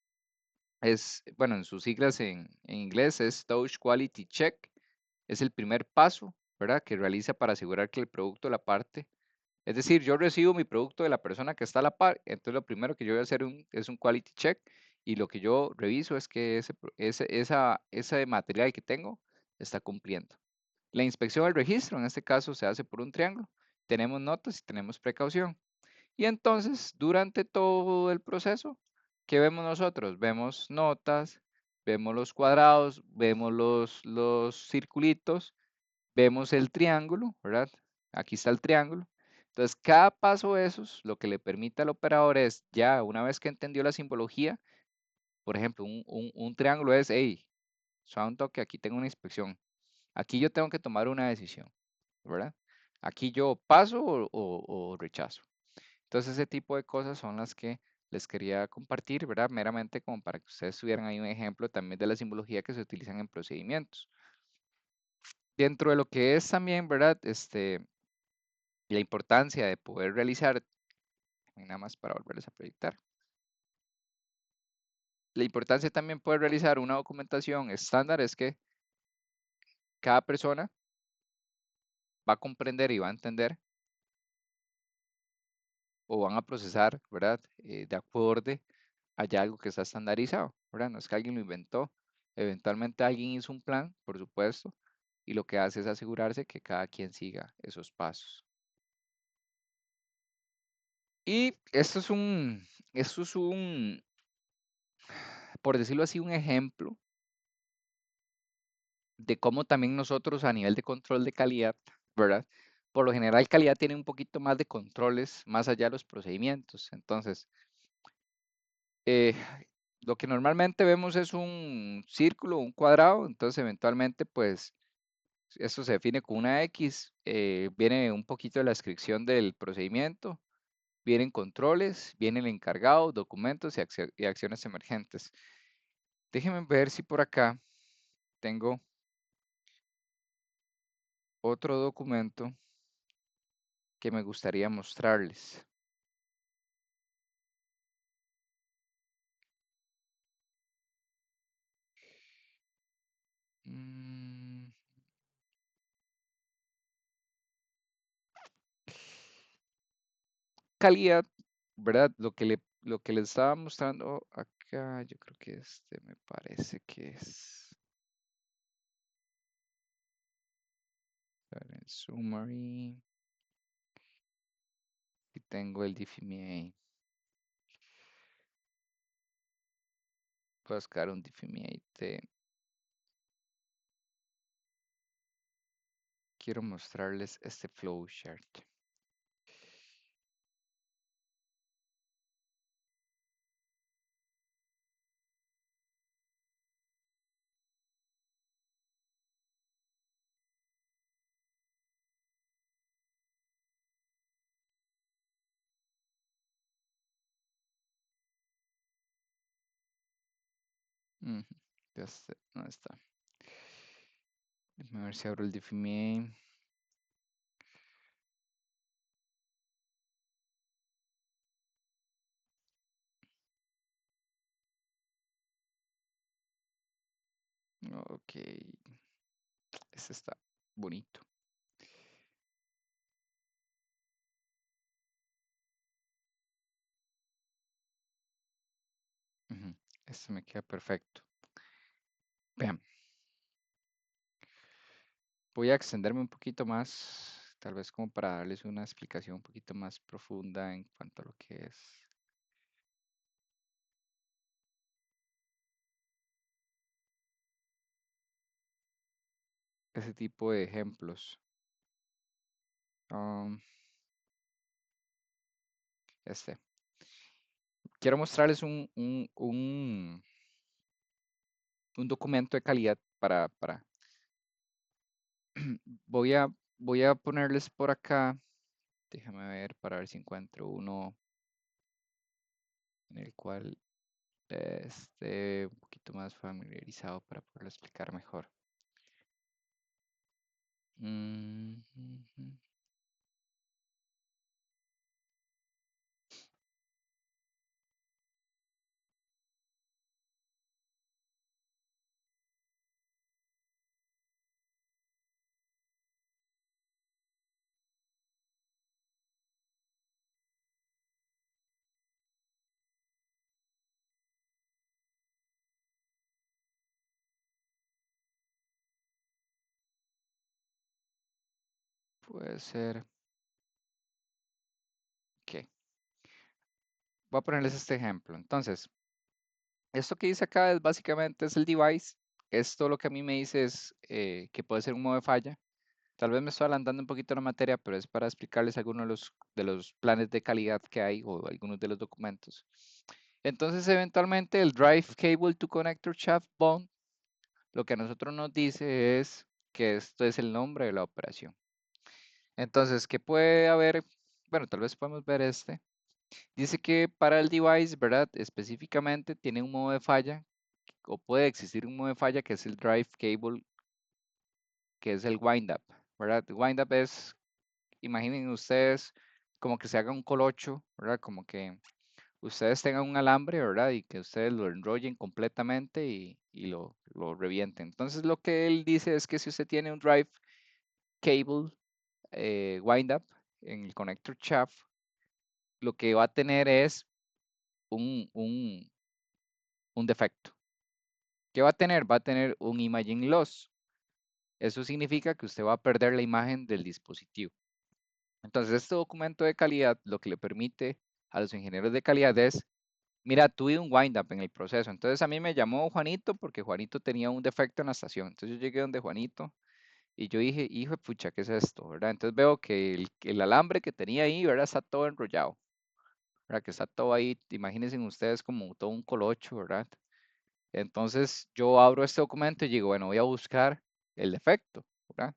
Es, bueno, en sus siglas en inglés es Touch Quality Check. Es el primer paso, ¿verdad? Que realiza para asegurar que el producto, la parte, es decir, yo recibo mi producto de la persona que está a la par, entonces lo primero que yo voy a hacer es un quality check y lo que yo reviso es que ese material que tengo está cumpliendo. La inspección del registro, en este caso, se hace por un triángulo. Tenemos notas y tenemos precaución. Y entonces, durante todo el proceso, ¿qué vemos nosotros? Vemos notas, vemos los cuadrados, vemos los circulitos, vemos el triángulo, ¿verdad? Aquí está el triángulo. Entonces, cada paso de esos, lo que le permite al operador es, ya una vez que entendió la simbología, por ejemplo, un triángulo es, hey, suave un toque, aquí tengo una inspección. Aquí yo tengo que tomar una decisión, ¿verdad? Aquí yo paso o rechazo. Entonces, ese tipo de cosas son las que les quería compartir, ¿verdad? Meramente como para que ustedes tuvieran ahí un ejemplo también de la simbología que se utilizan en procedimientos. Dentro de lo que es también, ¿verdad? La importancia de poder realizar, nada más para volverles a proyectar, la importancia también poder realizar una documentación estándar es que cada persona va a comprender y va a entender o van a procesar, ¿verdad? De acuerdo a ya algo que está estandarizado, ¿verdad? No es que alguien lo inventó. Eventualmente alguien hizo un plan, por supuesto, y lo que hace es asegurarse que cada quien siga esos pasos. Y esto es un, por decirlo así, un ejemplo de cómo también nosotros a nivel de control de calidad, ¿verdad? Por lo general, calidad tiene un poquito más de controles más allá de los procedimientos. Entonces, eh, lo que normalmente vemos es un círculo, un cuadrado, entonces eventualmente, pues, esto se define con una X, viene un poquito de la descripción del procedimiento, vienen controles, viene el encargado, documentos y acciones emergentes. Déjenme ver si por acá tengo otro documento que me gustaría mostrarles. Mm, calidad, ¿verdad? Lo que les estaba mostrando acá, yo creo que me parece que es a ver, en summary. Y tengo el DFMA. Voy a buscar un DFMA. Quiero mostrarles este flowchart. Ujú, ¿dónde está? Déjame ver si abro el DFMA. Ok, este está bonito. Ujú, este me queda perfecto. Vean, voy a extenderme un poquito más, tal vez como para darles una explicación un poquito más profunda en cuanto a lo que es ese tipo de ejemplos. Um, este. Quiero mostrarles un documento de calidad para voy a, voy a ponerles por acá, déjame ver para ver si encuentro uno en el cual esté un poquito más familiarizado para poderlo explicar mejor. Mm, ujú. Puede ser que voy a ponerles este ejemplo. Entonces, esto que dice acá es básicamente es el device. Esto lo que a mí me dice es que puede ser un modo de falla. Tal vez me estoy adelantando un poquito la materia, pero es para explicarles algunos de los planes de calidad que hay o algunos de los documentos. Entonces, eventualmente, el Drive Cable to Connector Shaft Bond, lo que a nosotros nos dice es que esto es el nombre de la operación. Entonces, ¿qué puede haber? Bueno, tal vez podemos ver este. Dice que para el device, ¿verdad? Específicamente tiene un modo de falla o puede existir un modo de falla que es el Drive Cable, que es el wind up, ¿verdad? Wind up es, imaginen ustedes como que se haga un colocho, ¿verdad? Como que ustedes tengan un alambre, ¿verdad? Y que ustedes lo enrollen completamente y lo revienten. Entonces lo que él dice es que si usted tiene un drive cable wind up en el connector shaft, lo que va a tener es un, un, un defecto. ¿Qué va a tener? Va a tener un imaging loss. Eso significa que usted va a perder la imagen del dispositivo. Entonces, este documento de calidad lo que le permite a los ingenieros de calidad es, mira, tuve un wind-up en el proceso. Entonces, a mí me llamó Juanito porque Juanito tenía un defecto en la estación. Entonces, yo llegué donde Juanito y yo dije, hijo de pucha, ¿qué es esto? ¿Verdad? Entonces, veo que el alambre que tenía ahí, ¿verdad? Está todo enrollado, ¿verdad? Que está todo ahí, imagínense ustedes como todo un colocho, ¿verdad? Entonces, yo abro este documento y digo, bueno, voy a buscar el defecto, ¿verdad?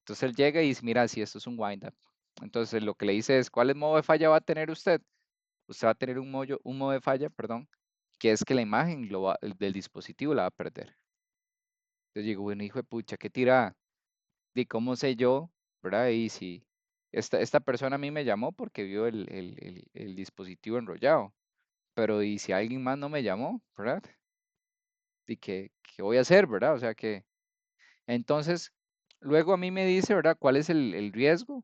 Entonces él llega y dice, mira, si esto es un wind-up. Entonces lo que le dice es, ¿cuál modo de falla va a tener usted? Usted va a tener un modo de falla, perdón, que es que la imagen del dispositivo la va a perder. Entonces digo, bueno, hijo de pucha, qué tirada. ¿Y cómo sé yo, verdad? Y si esta persona a mí me llamó porque vio el dispositivo enrollado, pero ¿y si alguien más no me llamó, verdad? ¿Y qué voy a hacer, verdad? O sea que, entonces, luego a mí me dice, ¿verdad? ¿Cuál es el riesgo?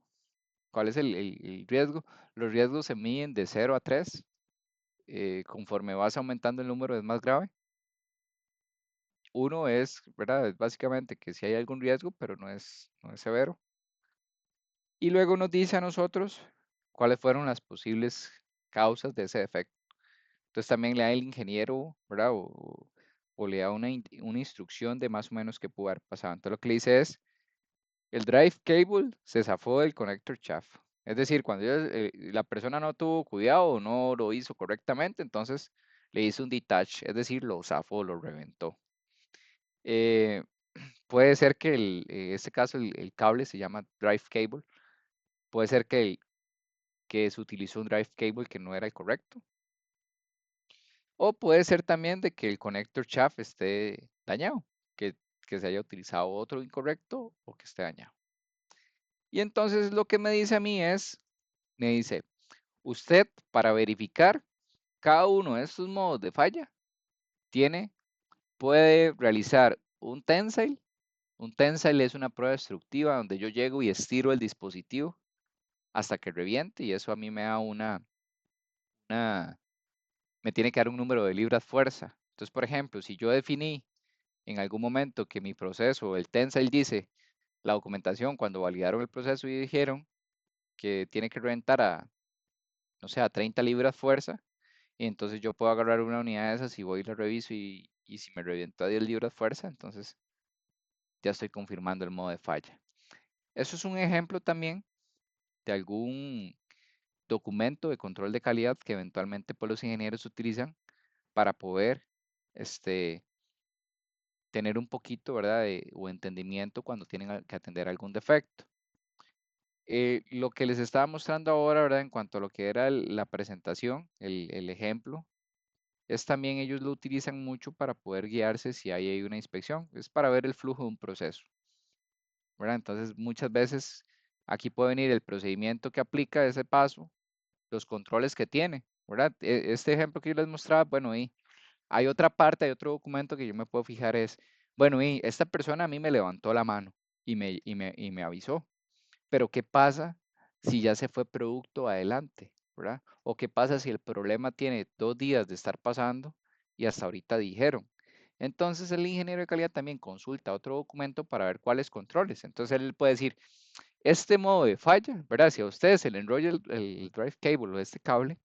¿Cuál es el riesgo? Los riesgos se miden de 0 a 3. Conforme vas aumentando el número es más grave. Uno es, ¿verdad? Es básicamente que si hay algún riesgo, pero no es severo. Y luego nos dice a nosotros cuáles fueron las posibles causas de ese defecto. Entonces también le da el ingeniero, ¿verdad? O le da una instrucción de más o menos qué pudo haber pasado. Entonces lo que le dice es, el drive cable se zafó del connector shaft. Es decir, cuando la persona no tuvo cuidado o no lo hizo correctamente, entonces le hizo un detach, es decir, lo zafó, lo reventó. Eh, puede ser que en este caso el cable se llama drive cable. Puede ser que se utilizó un drive cable que no era el correcto. O puede ser también de que el connector shaft esté dañado, que, que se haya utilizado otro incorrecto o que esté dañado. Y entonces lo que me dice a mí es, me dice, usted para verificar cada uno de estos modos de falla puede realizar un tensile. Un tensile es una prueba destructiva donde yo llego y estiro el dispositivo hasta que reviente y eso a mí me da me tiene que dar un número de libras fuerza. Entonces, por ejemplo, si yo definí en algún momento que mi proceso, el tensile dice, la documentación cuando validaron el proceso y dijeron que tiene que reventar a, no sé, a 30 libras fuerza, y entonces yo puedo agarrar una unidad de esas y voy y la reviso y si me reviento a 10 libras fuerza, entonces ya estoy confirmando el modo de falla. Eso es un ejemplo también de algún documento de control de calidad que eventualmente pues, los ingenieros utilizan para poder este, tener un poquito, ¿verdad? O entendimiento cuando tienen que atender algún defecto. Lo que les estaba mostrando ahora, ¿verdad? En cuanto a lo que era la presentación, el ejemplo, es también ellos lo utilizan mucho para poder guiarse si hay una inspección, es para ver el flujo de un proceso, ¿verdad? Entonces, muchas veces aquí puede venir el procedimiento que aplica ese paso, los controles que tiene, ¿verdad? Este ejemplo que yo les mostraba, bueno, y hay otra parte, hay otro documento que yo me puedo fijar es, bueno, y esta persona a mí me levantó la mano y me avisó, pero ¿qué pasa si ya se fue producto adelante, ¿verdad? O qué pasa si el problema tiene 2 días de estar pasando y hasta ahorita dijeron. Entonces el ingeniero de calidad también consulta otro documento para ver cuáles controles. Entonces él puede decir, este modo de falla, ¿verdad? Si a usted se le enrolla el drive cable o este cable,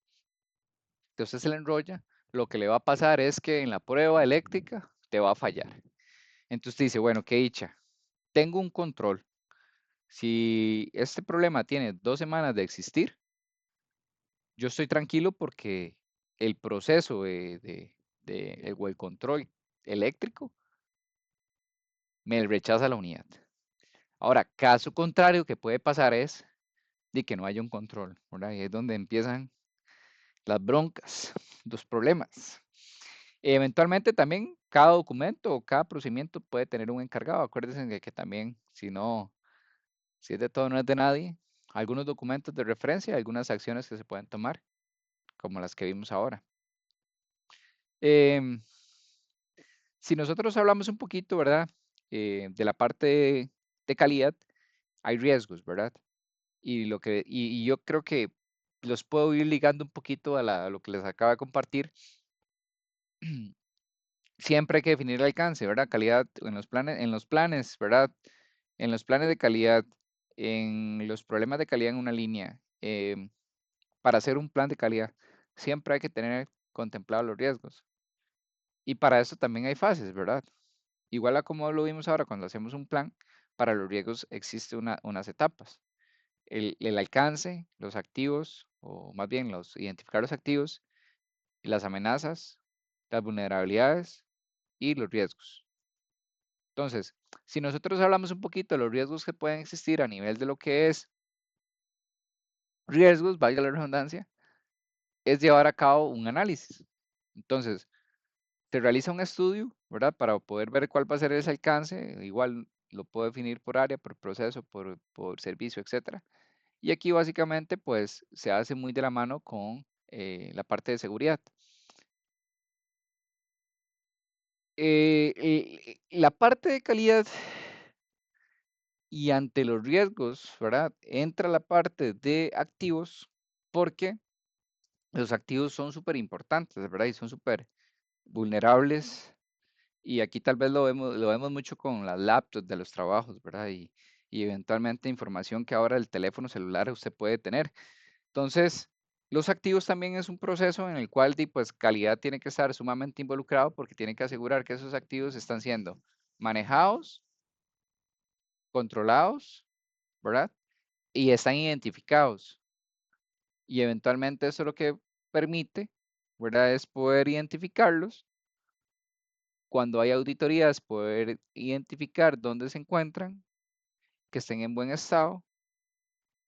que usted se le enrolla, lo que le va a pasar es que en la prueba eléctrica te va a fallar. Entonces usted dice, bueno, qué dicha, tengo un control. Si este problema tiene 2 semanas de existir, yo estoy tranquilo porque el proceso o el control eléctrico me rechaza la unidad. Ahora, caso contrario que puede pasar es de que no haya un control, ¿verdad? Y es donde empiezan las broncas, los problemas. Eventualmente también cada documento o cada procedimiento puede tener un encargado. Acuérdense de que también, si no, si es de todo, no es de nadie. Algunos documentos de referencia, algunas acciones que se pueden tomar, como las que vimos ahora. Em, si nosotros hablamos un poquito, ¿verdad? De la parte de calidad, hay riesgos, ¿verdad? Y yo creo que los puedo ir ligando un poquito a lo que les acabo de compartir. Siempre hay que definir el alcance, ¿verdad? Calidad en los planes, ¿verdad? En los planes de calidad, en los problemas de calidad en una línea, para hacer un plan de calidad, siempre hay que tener contemplados los riesgos. Y para eso también hay fases, ¿verdad? Igual a como lo vimos ahora cuando hacemos un plan, para los riesgos existe unas etapas. El alcance, los activos, o más bien identificar los activos, las amenazas, las vulnerabilidades y los riesgos. Entonces, si nosotros hablamos un poquito de los riesgos que pueden existir a nivel de lo que es riesgos, valga la redundancia, es llevar a cabo un análisis. Entonces, se realiza un estudio, ¿verdad? Para poder ver cuál va a ser ese alcance. Igual lo puedo definir por área, por proceso, por servicio, etcétera. Y aquí básicamente, pues, se hace muy de la mano con la parte de seguridad. La parte de calidad y ante los riesgos, ¿verdad? Entra la parte de activos porque los activos son súper importantes, ¿verdad? Y son súper vulnerables. Y aquí tal vez lo vemos mucho con las laptops de los trabajos, ¿verdad? Y eventualmente información que ahora el teléfono celular usted puede tener. Entonces, los activos también es un proceso en el cual, pues, calidad tiene que estar sumamente involucrado porque tiene que asegurar que esos activos están siendo manejados, controlados, ¿verdad? Y están identificados. Y eventualmente eso lo que permite, ¿verdad? Es poder identificarlos. Cuando hay auditorías, poder identificar dónde se encuentran, que estén en buen estado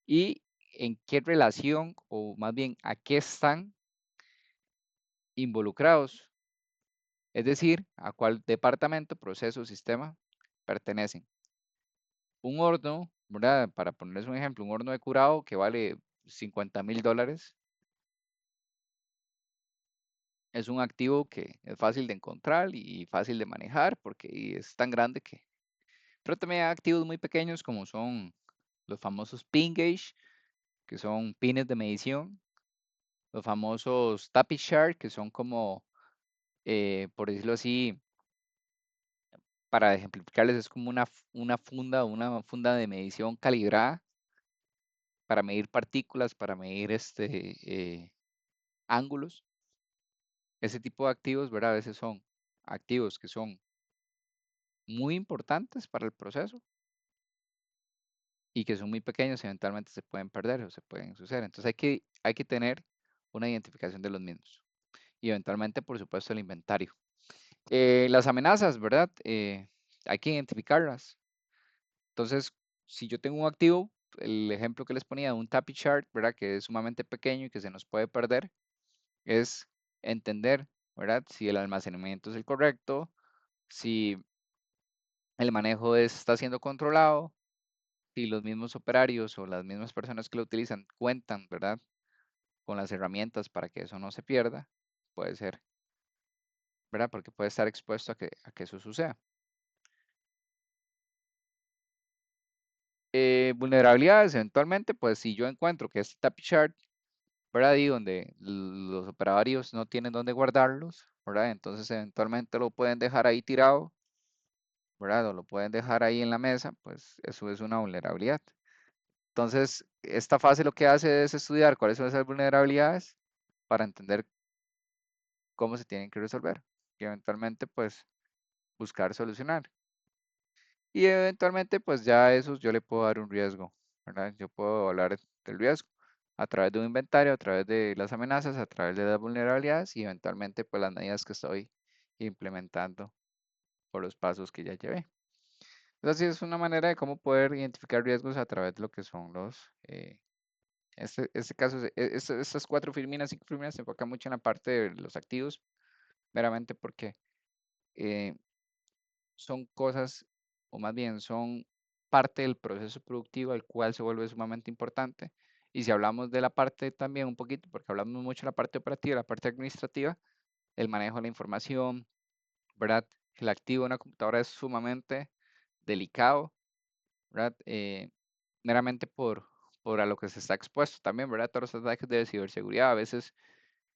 y en qué relación o más bien a qué están involucrados. Es decir, a cuál departamento, proceso o sistema pertenecen. Un horno, ¿verdad? Para ponerles un ejemplo, un horno de curado que vale $50,000 es un activo que es fácil de encontrar y fácil de manejar porque es tan grande que... Pero también hay activos muy pequeños como son los famosos pin gauge, que son pines de medición, los famosos tappy chart, que son como, por decirlo así, para ejemplificarles, es como una funda de medición calibrada para medir partículas, para medir ángulos. Ese tipo de activos, ¿verdad? A veces son activos que son muy importantes para el proceso y que son muy pequeños, eventualmente se pueden perder o se pueden suceder. Entonces hay que tener una identificación de los mismos y eventualmente, por supuesto, el inventario. Las amenazas, ¿verdad? Hay que identificarlas. Entonces, si yo tengo un activo, el ejemplo que les ponía de un tappy chart, ¿verdad? Que es sumamente pequeño y que se nos puede perder, es entender, ¿verdad? Si el almacenamiento es el correcto, si el manejo está siendo controlado, si los mismos operarios o las mismas personas que lo utilizan cuentan, ¿verdad? Con las herramientas para que eso no se pierda, puede ser, ¿verdad? Porque puede estar expuesto a que eso suceda. Vulnerabilidades, eventualmente, pues si yo encuentro que este tappy chart, ¿verdad? Y donde los operarios no tienen dónde guardarlos, ¿verdad? Entonces eventualmente lo pueden dejar ahí tirado, ¿verdad? O lo pueden dejar ahí en la mesa, pues eso es una vulnerabilidad. Entonces, esta fase lo que hace es estudiar cuáles son esas vulnerabilidades para entender cómo se tienen que resolver y eventualmente, pues, buscar solucionar. y eventualmente pues ya a esos yo le puedo dar un riesgo, ¿verdad? Yo puedo hablar del riesgo a través de un inventario, a través de las amenazas, a través de las vulnerabilidades y eventualmente pues las medidas que estoy implementando por los pasos que ya llevé. Entonces, sí, es una manera de cómo poder identificar riesgos a través de lo que son este caso, estas cuatro firminas, cinco firminas se enfocan mucho en la parte de los activos, meramente porque eh, son cosas, o más bien son parte del proceso productivo, el cual se vuelve sumamente importante. Y si hablamos de la parte también un poquito, porque hablamos mucho de la parte operativa, la parte administrativa, el manejo de la información, ¿verdad? El activo de una computadora es sumamente delicado, ¿verdad? Meramente por a lo que se está expuesto también, ¿verdad? Todos los ataques de ciberseguridad, a veces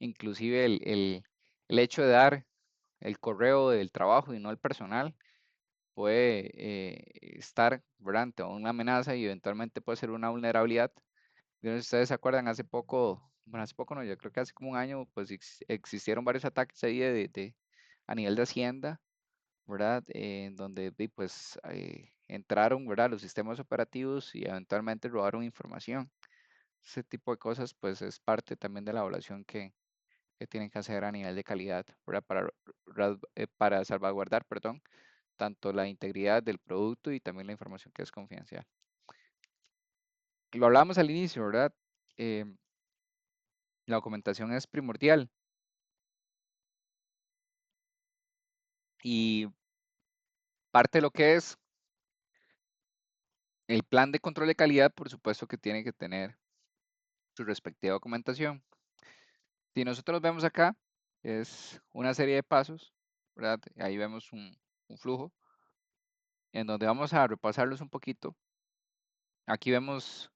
inclusive el hecho de dar el correo del trabajo y no el personal puede estar, ¿verdad? Ante una amenaza y eventualmente puede ser una vulnerabilidad. Yo no sé si ustedes se acuerdan, hace poco, bueno, hace poco no, yo creo que hace como un año, pues existieron varios ataques ahí a nivel de Hacienda, ¿verdad? En donde pues entraron, ¿verdad? Los sistemas operativos y eventualmente robaron información. Ese tipo de cosas, pues es parte también de la evaluación que tienen que hacer a nivel de calidad, ¿verdad? Para salvaguardar, perdón, tanto la integridad del producto y también la información que es confidencial. Lo hablábamos al inicio, ¿verdad? La documentación es primordial y parte de lo que es el plan de control de calidad, por supuesto que tiene que tener su respectiva documentación. Si nosotros vemos acá, es una serie de pasos, ¿verdad? Ahí vemos un flujo en donde vamos a repasarlos un poquito. Aquí vemos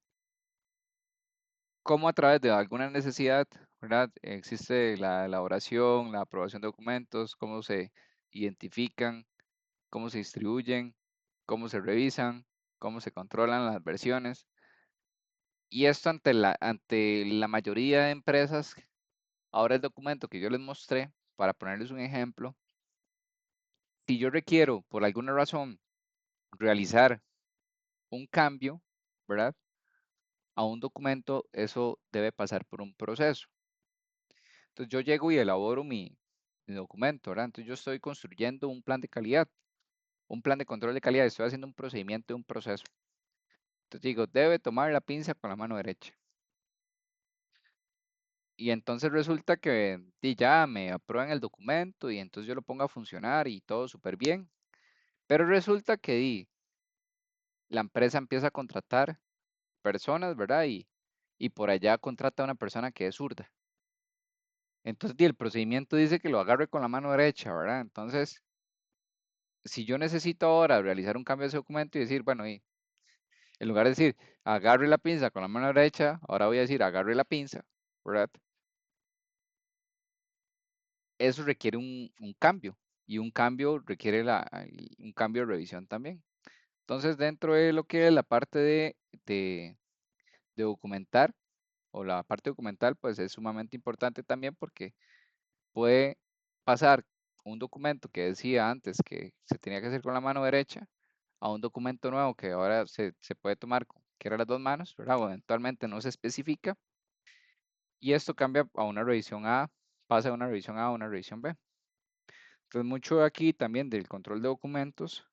cómo a través de alguna necesidad, ¿verdad? Existe la elaboración, la aprobación de documentos, cómo se identifican, cómo se distribuyen, cómo se revisan, cómo se controlan las versiones. Y esto ante la mayoría de empresas, ahora el documento que yo les mostré, para ponerles un ejemplo, si yo requiero por alguna razón realizar un cambio, ¿verdad? A un documento, eso debe pasar por un proceso. Entonces yo llego y elaboro mi documento, ¿verdad? Entonces yo estoy construyendo un plan de calidad, un plan de control de calidad, estoy haciendo un procedimiento, un proceso. Entonces digo, debe tomar la pinza con la mano derecha. Y entonces resulta que ya me aprueban el documento y entonces yo lo pongo a funcionar y todo súper bien. Pero resulta que la empresa empieza a contratar personas, ¿verdad? Y por allá contrata a una persona que es zurda. Entonces el procedimiento dice que lo agarre con la mano derecha, ¿verdad? Entonces, si yo necesito ahora realizar un cambio de ese documento y decir, bueno, en lugar de decir agarre la pinza con la mano derecha, ahora voy a decir agarre la pinza, ¿verdad? Eso requiere un cambio y un cambio requiere un cambio de revisión también. Entonces, dentro de lo que es la parte de documentar o la parte documental, pues es sumamente importante también porque puede pasar un documento que decía antes que se tenía que hacer con la mano derecha a un documento nuevo que ahora se puede tomar con cualquiera de las dos manos, ¿verdad? O eventualmente no se especifica y esto cambia a una revisión A, pasa de una revisión A a una revisión B. Entonces, mucho aquí también del control de documentos,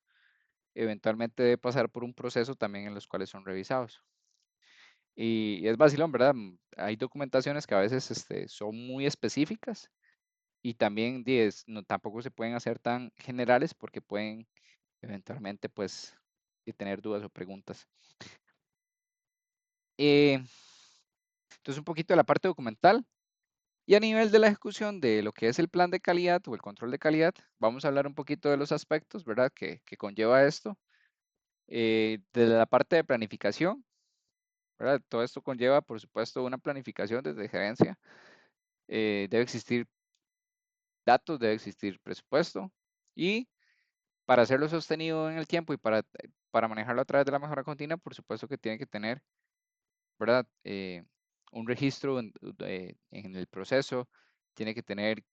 eventualmente debe pasar por un proceso también en los cuales son revisados. Y es vacilón, ¿verdad? Hay documentaciones que a veces son muy específicas y también no, tampoco se pueden hacer tan generales porque pueden eventualmente pues tener dudas o preguntas. Eh, entonces un poquito de la parte documental y a nivel de la ejecución de lo que es el plan de calidad o el control de calidad, vamos a hablar un poquito de los aspectos, ¿verdad? Que conlleva esto. Desde la parte de planificación, ¿verdad? Todo esto conlleva, por supuesto, una planificación desde gerencia. Debe existir datos, debe existir presupuesto y para hacerlo sostenido en el tiempo y para manejarlo a través de la mejora continua, por supuesto que tiene que tener, ¿verdad? Un registro en el proceso, tiene que tener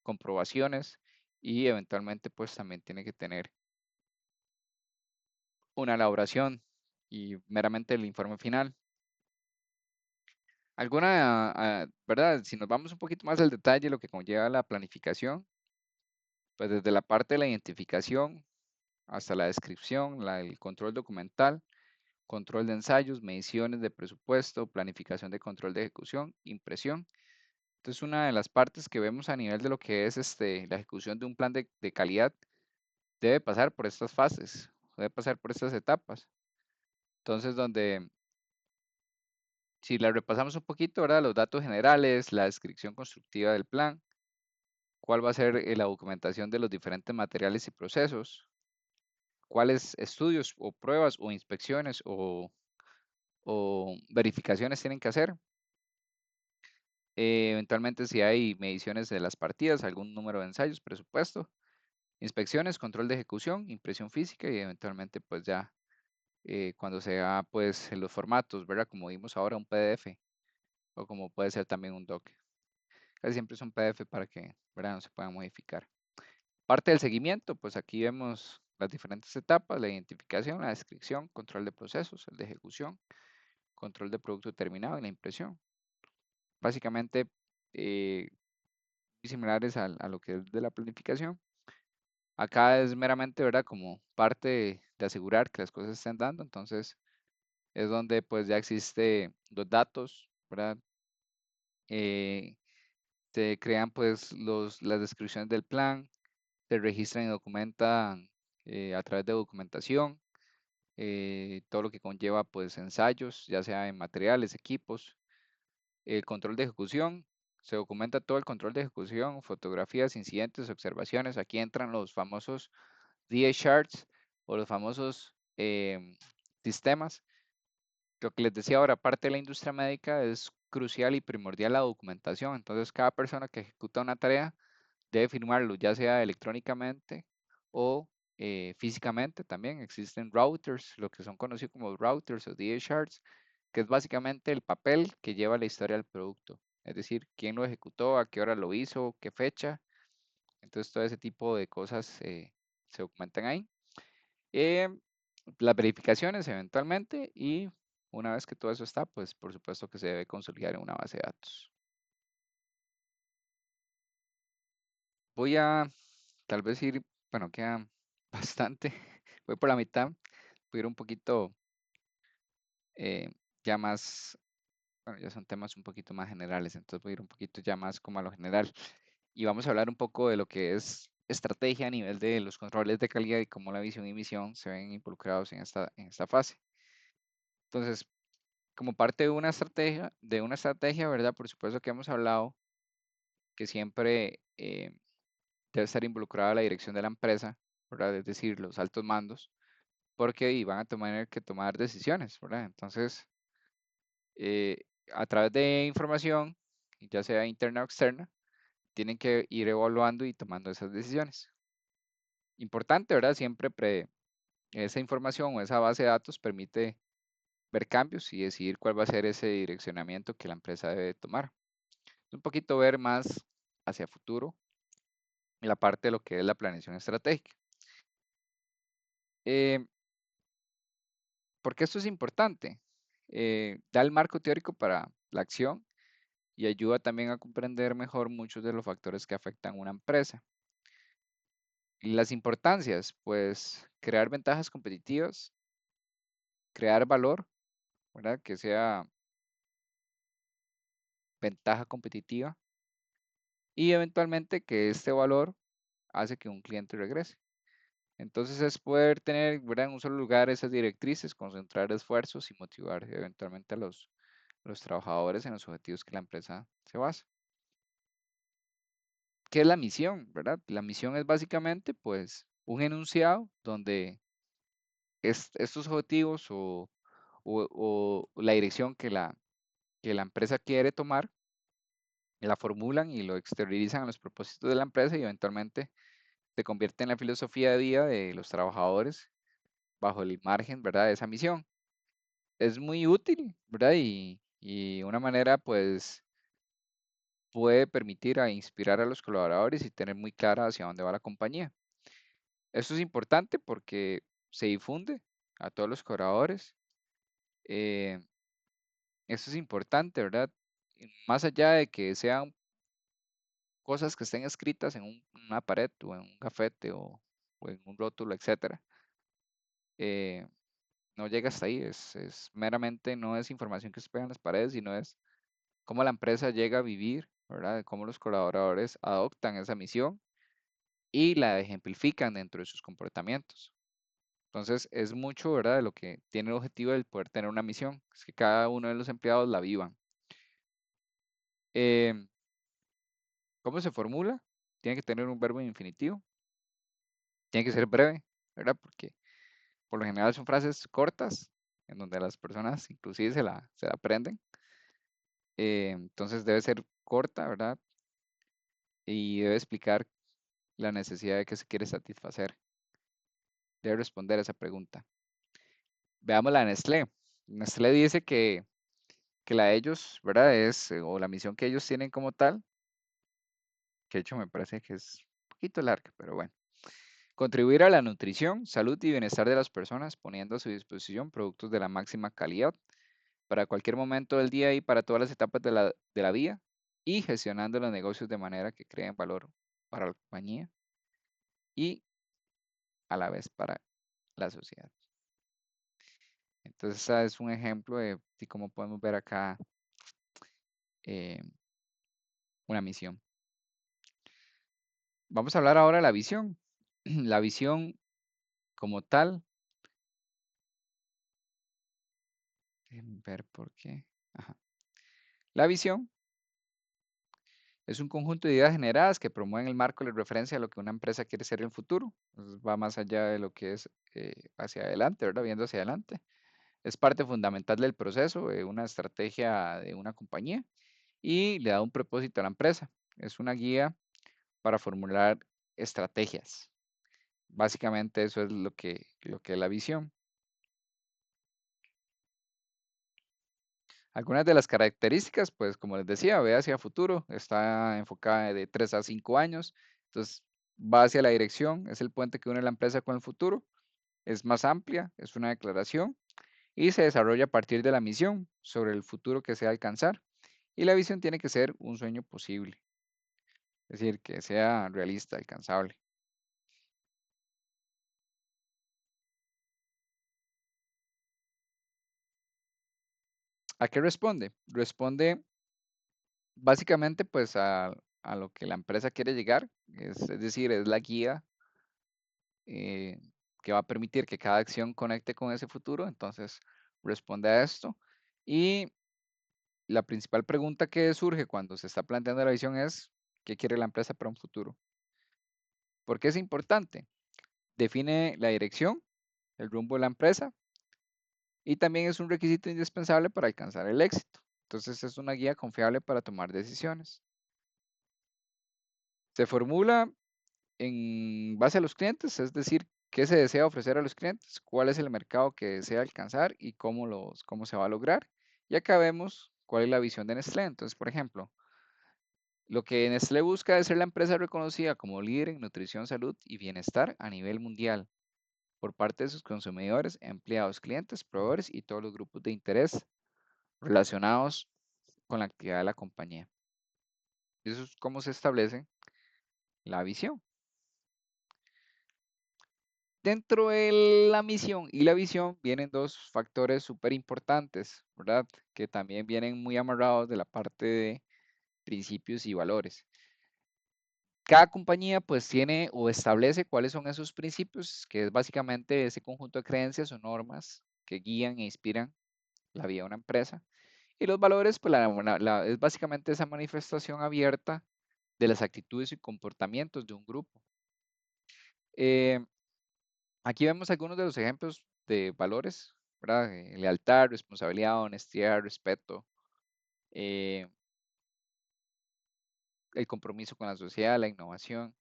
comprobaciones y eventualmente pues también tiene que tener una elaboración y meramente el informe final. ¿Verdad? Si nos vamos un poquito más al detalle, lo que conlleva la planificación, pues desde la parte de la identificación hasta la descripción, el control documental, control de ensayos, mediciones de presupuesto, planificación de control de ejecución, impresión. Entonces, una de las partes que vemos a nivel de lo que es la ejecución de un plan de calidad debe pasar por estas fases, debe pasar por estas etapas. Entonces, donde si la repasamos un poquito, ¿verdad? Los datos generales, la descripción constructiva del plan, cuál va a ser la documentación de los diferentes materiales y procesos, cuáles estudios o pruebas o inspecciones o verificaciones tienen que hacer. Eventualmente si hay mediciones de las partidas, algún número de ensayos, presupuesto, inspecciones, control de ejecución, impresión física y eventualmente pues ya cuando sea pues en los formatos, ¿verdad? Como vimos ahora un PDF o como puede ser también un doc. Casi siempre es un PDF para que, ¿verdad? No se puedan modificar. Parte del seguimiento, pues aquí vemos las diferentes etapas, la identificación, la descripción, control de procesos, el de ejecución, control de producto terminado y la impresión. Básicamente, muy similares a lo que es de la planificación. Acá es meramente, ¿verdad? Como parte de asegurar que las cosas estén dando. Entonces, es donde pues ya existe los datos, ¿verdad? Eh, se crean pues las descripciones del plan, se registran y documentan a través de documentación, todo lo que conlleva pues ensayos, ya sea en materiales, equipos, el control de ejecución, se documenta todo el control de ejecución, fotografías, incidentes, observaciones, aquí entran los famosos DA charts o los famosos sistemas. Lo que les decía ahora, parte de la industria médica es crucial y primordial la documentación, entonces cada persona que ejecuta una tarea debe firmarlo, ya sea electrónicamente o físicamente también. Existen routers, lo que son conocidos como routers o DA charts, que es básicamente el papel que lleva la historia del producto. Es decir, quién lo ejecutó, a qué hora lo hizo, qué fecha. Entonces, todo ese tipo de cosas se documentan ahí. Eh, las verificaciones eventualmente y una vez que todo eso está, pues por supuesto que se debe consolidar en una base de datos. Voy a tal vez ir, bueno, queda bastante, voy por la mitad, voy a ir un poquito eh, ya más, bueno, ya son temas un poquito más generales, entonces voy a ir un poquito ya más como a lo general y vamos a hablar un poco de lo que es estrategia a nivel de los controles de calidad y cómo la visión y misión se ven involucrados en esta fase. Entonces, como parte de una estrategia, ¿verdad? Por supuesto que hemos hablado que siempre debe estar involucrada la dirección de la empresa, ¿verdad? Es decir, los altos mandos, porque van a tener que tomar decisiones, ¿verdad? Entonces, eh, a través de información, ya sea interna o externa, tienen que ir evaluando y tomando esas decisiones. Importante, ¿verdad? Siempre esa información o esa base de datos permite ver cambios y decidir cuál va a ser ese direccionamiento que la empresa debe tomar. Un poquito ver más hacia futuro la parte de lo que es la planeación estratégica. Eh, ¿Por qué esto es importante? Da el marco teórico para la acción y ayuda también a comprender mejor muchos de los factores que afectan a una empresa. Y las importancias, pues crear ventajas competitivas, crear valor, ¿verdad? Que sea ventaja competitiva y eventualmente que este valor hace que un cliente regrese. Entonces es poder tener, ¿verdad? En un solo lugar esas directrices, concentrar esfuerzos y motivar eventualmente a los trabajadores en los objetivos que la empresa se basa. ¿Qué es la misión, verdad? La misión es básicamente, pues, un enunciado donde estos objetivos o la dirección que la empresa quiere tomar, la formulan y lo exteriorizan a los propósitos de la empresa y eventualmente se convierte en la filosofía de vida de los trabajadores bajo el margen, ¿verdad? De esa misión. Es muy útil, ¿verdad? Y una manera, pues, puede permitir a inspirar a los colaboradores y tener muy clara hacia dónde va la compañía. Eso es importante porque se difunde a todos los colaboradores. Eso es importante, ¿verdad? Más allá de que sean cosas que estén escritas en una pared o en un gafete o en un rótulo, etcétera, eh, no llega hasta ahí. Es meramente, no es información que se pega en las paredes, sino es cómo la empresa llega a vivir, ¿verdad? Cómo los colaboradores adoptan esa misión y la ejemplifican dentro de sus comportamientos. Entonces, es mucho, ¿verdad? De lo que tiene el objetivo del poder tener una misión, es que cada uno de los empleados la vivan. Em, ¿Cómo se formula? Tiene que tener un verbo infinitivo, tiene que ser breve, ¿verdad? Porque por lo general son frases cortas, en donde las personas inclusive se la aprenden. Entonces debe ser corta, ¿verdad? Y debe explicar la necesidad de que se quiere satisfacer. Debe responder a esa pregunta. Veamos la de Nestlé. Nestlé dice que la de ellos, ¿verdad? Es, o la misión que ellos tienen como tal, que de hecho me parece que es un poquito larga, pero bueno. Contribuir a la nutrición, salud y bienestar de las personas, poniendo a su disposición productos de la máxima calidad para cualquier momento del día y para todas las etapas de la vida, y gestionando los negocios de manera que creen valor para la compañía y a la vez para la sociedad. Entonces, ese es un ejemplo de cómo podemos ver acá eh, una misión. Vamos a hablar ahora de la visión. La visión como tal, déjenme ver por qué. Ajá. La visión es un conjunto de ideas generadas que promueven el marco de referencia a lo que una empresa quiere ser en el futuro. Entonces, va más allá de lo que es hacia adelante, ¿verdad? Viendo hacia adelante. Es parte fundamental del proceso de una estrategia de una compañía y le da un propósito a la empresa. Es una guía para formular estrategias. Básicamente eso es lo que es la visión. Algunas de las características, pues como les decía, ve hacia futuro, está enfocada de 3 a 5 años, entonces va hacia la dirección, es el puente que une la empresa con el futuro, es más amplia, es una declaración y se desarrolla a partir de la misión sobre el futuro que se va a alcanzar. Y la visión tiene que ser un sueño posible, es decir, que sea realista, alcanzable. ¿A qué responde? Responde básicamente pues a lo que la empresa quiere llegar, es decir, es la guía eh, que va a permitir que cada acción conecte con ese futuro. Entonces, responde a esto. Y la principal pregunta que surge cuando se está planteando la visión es, ¿qué quiere la empresa para un futuro? ¿Por qué es importante? Define la dirección, el rumbo de la empresa y también es un requisito indispensable para alcanzar el éxito. Entonces, es una guía confiable para tomar decisiones. Se formula en base a los clientes, es decir, qué se desea ofrecer a los clientes, cuál es el mercado que desea alcanzar y cómo se va a lograr. Y acá vemos cuál es la visión de Nestlé. Entonces, por ejemplo, lo que Nestlé busca es ser la empresa reconocida como líder en nutrición, salud y bienestar a nivel mundial por parte de sus consumidores, empleados, clientes, proveedores y todos los grupos de interés relacionados con la actividad de la compañía. Eso es cómo se establece la visión. Dentro de la misión y la visión vienen dos factores súper importantes, ¿verdad? Que también vienen muy amarrados de la parte de principios y valores. Cada compañía pues tiene o establece cuáles son esos principios, que es básicamente ese conjunto de creencias o normas que guían e inspiran la vida de una empresa. Y los valores pues es básicamente esa manifestación abierta de las actitudes y comportamientos de un grupo. Eh, Aquí vemos algunos de los ejemplos de valores, ¿verdad? Lealtad, responsabilidad, honestidad, respeto, eh, el compromiso con la sociedad, la innovación,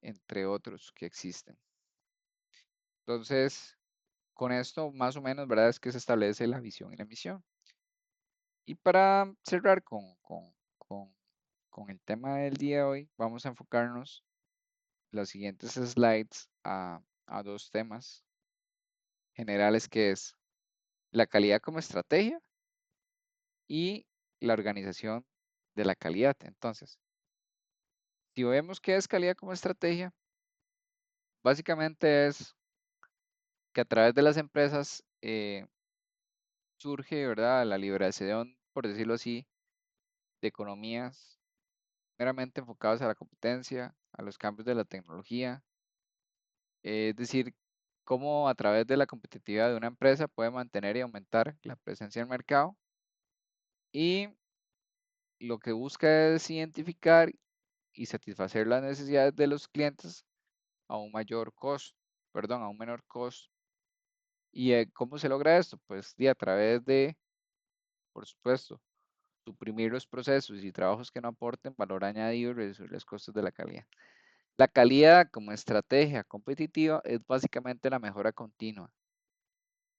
entre otros que existen. Entonces, con esto más o menos, ¿verdad? Es que se establece la visión y la misión. Y para cerrar con, con el tema del día de hoy, vamos a enfocarnos los siguientes slides a dos temas. generales, que es la calidad como estrategia y la organización de la calidad. Entonces, si vemos qué es calidad como estrategia, básicamente es que a través de las empresas surge, ¿verdad?, la liberación, por decirlo así, de economías meramente enfocadas a la competencia, a los cambios de la tecnología, es decir, cómo a través de la competitividad de una empresa puede mantener y aumentar la presencia en el mercado, y lo que busca es identificar y satisfacer las necesidades de los clientes a un mayor costo, perdón, a un menor costo. ¿Y cómo se logra esto? Pues a través de, por supuesto, suprimir los procesos y trabajos que no aporten valor añadido y reducir los costos de la calidad. La calidad como estrategia competitiva es básicamente la mejora continua,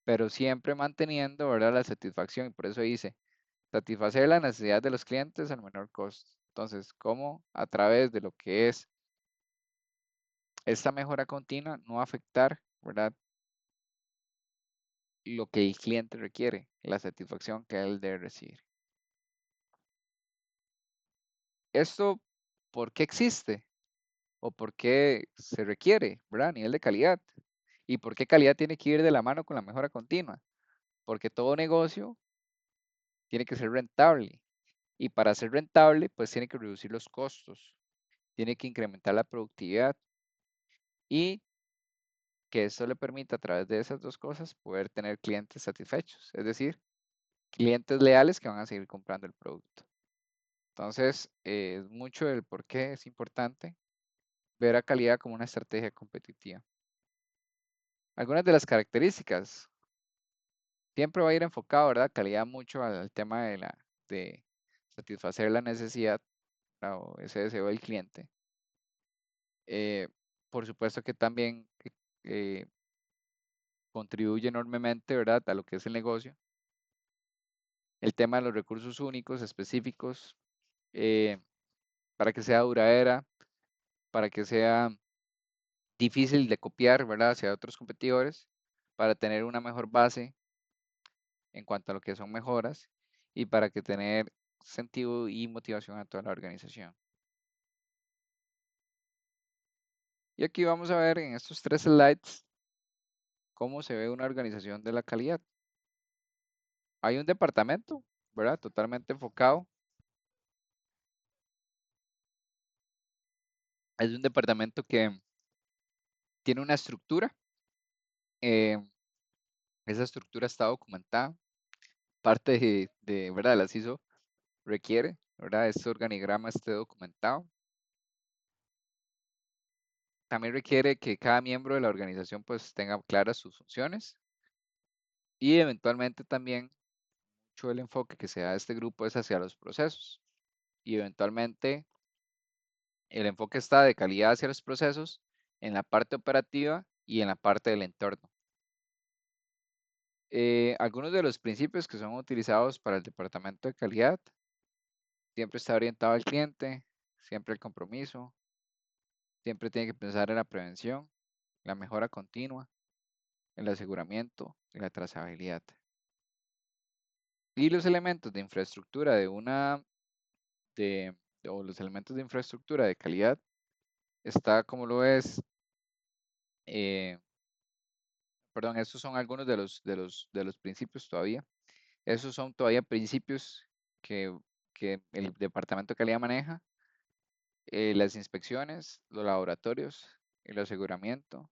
pero siempre manteniendo, ¿verdad?, la satisfacción, y por eso dice, satisfacer la necesidad de los clientes al menor costo. Entonces, ¿cómo a través de lo que es esta mejora continua no afectar, ¿verdad?, lo que el cliente requiere, la satisfacción que él debe recibir? ¿Esto por qué existe? ¿O por qué se requiere, ¿verdad?, a nivel de calidad? ¿Y por qué calidad tiene que ir de la mano con la mejora continua? Porque todo negocio tiene que ser rentable. Y para ser rentable, pues tiene que reducir los costos, tiene que incrementar la productividad, y que esto le permita a través de esas dos cosas poder tener clientes satisfechos, es decir, clientes leales que van a seguir comprando el producto. Entonces, es mucho del por qué es importante ver a calidad como una estrategia competitiva. Algunas de las características, siempre va a ir enfocado, ¿verdad?, calidad mucho al tema de satisfacer la necesidad o ese deseo del cliente. Eh, por supuesto que también eh, contribuye enormemente, ¿verdad?, a lo que es el negocio. El tema de los recursos únicos, específicos, eh, para que sea duradera, para que sea difícil de copiar, ¿verdad?, hacia otros competidores, para tener una mejor base en cuanto a lo que son mejoras y para que tener sentido y motivación a toda la organización. Y aquí vamos a ver en estos 3 slides cómo se ve una organización de la calidad. Hay un departamento, ¿verdad?, totalmente enfocado. Es un departamento que tiene una estructura. eh, Esa estructura está documentada. Parte ¿verdad?, la CISO requiere, ¿verdad?, este organigrama esté documentado. También requiere que cada miembro de la organización pues tenga claras sus funciones, y eventualmente también mucho el enfoque que se da a este grupo es hacia los procesos, y eventualmente el enfoque está de calidad hacia los procesos en la parte operativa y en la parte del entorno. Algunos de los principios que son utilizados para el departamento de calidad: siempre está orientado al cliente, siempre el compromiso, siempre tiene que pensar en la prevención, la mejora continua, el aseguramiento y la trazabilidad. Y los elementos de infraestructura de, o los elementos de infraestructura de calidad está como lo es, eh, perdón, estos son algunos de los principios todavía. Esos son todavía principios que el departamento de calidad maneja: las inspecciones, los laboratorios, el aseguramiento,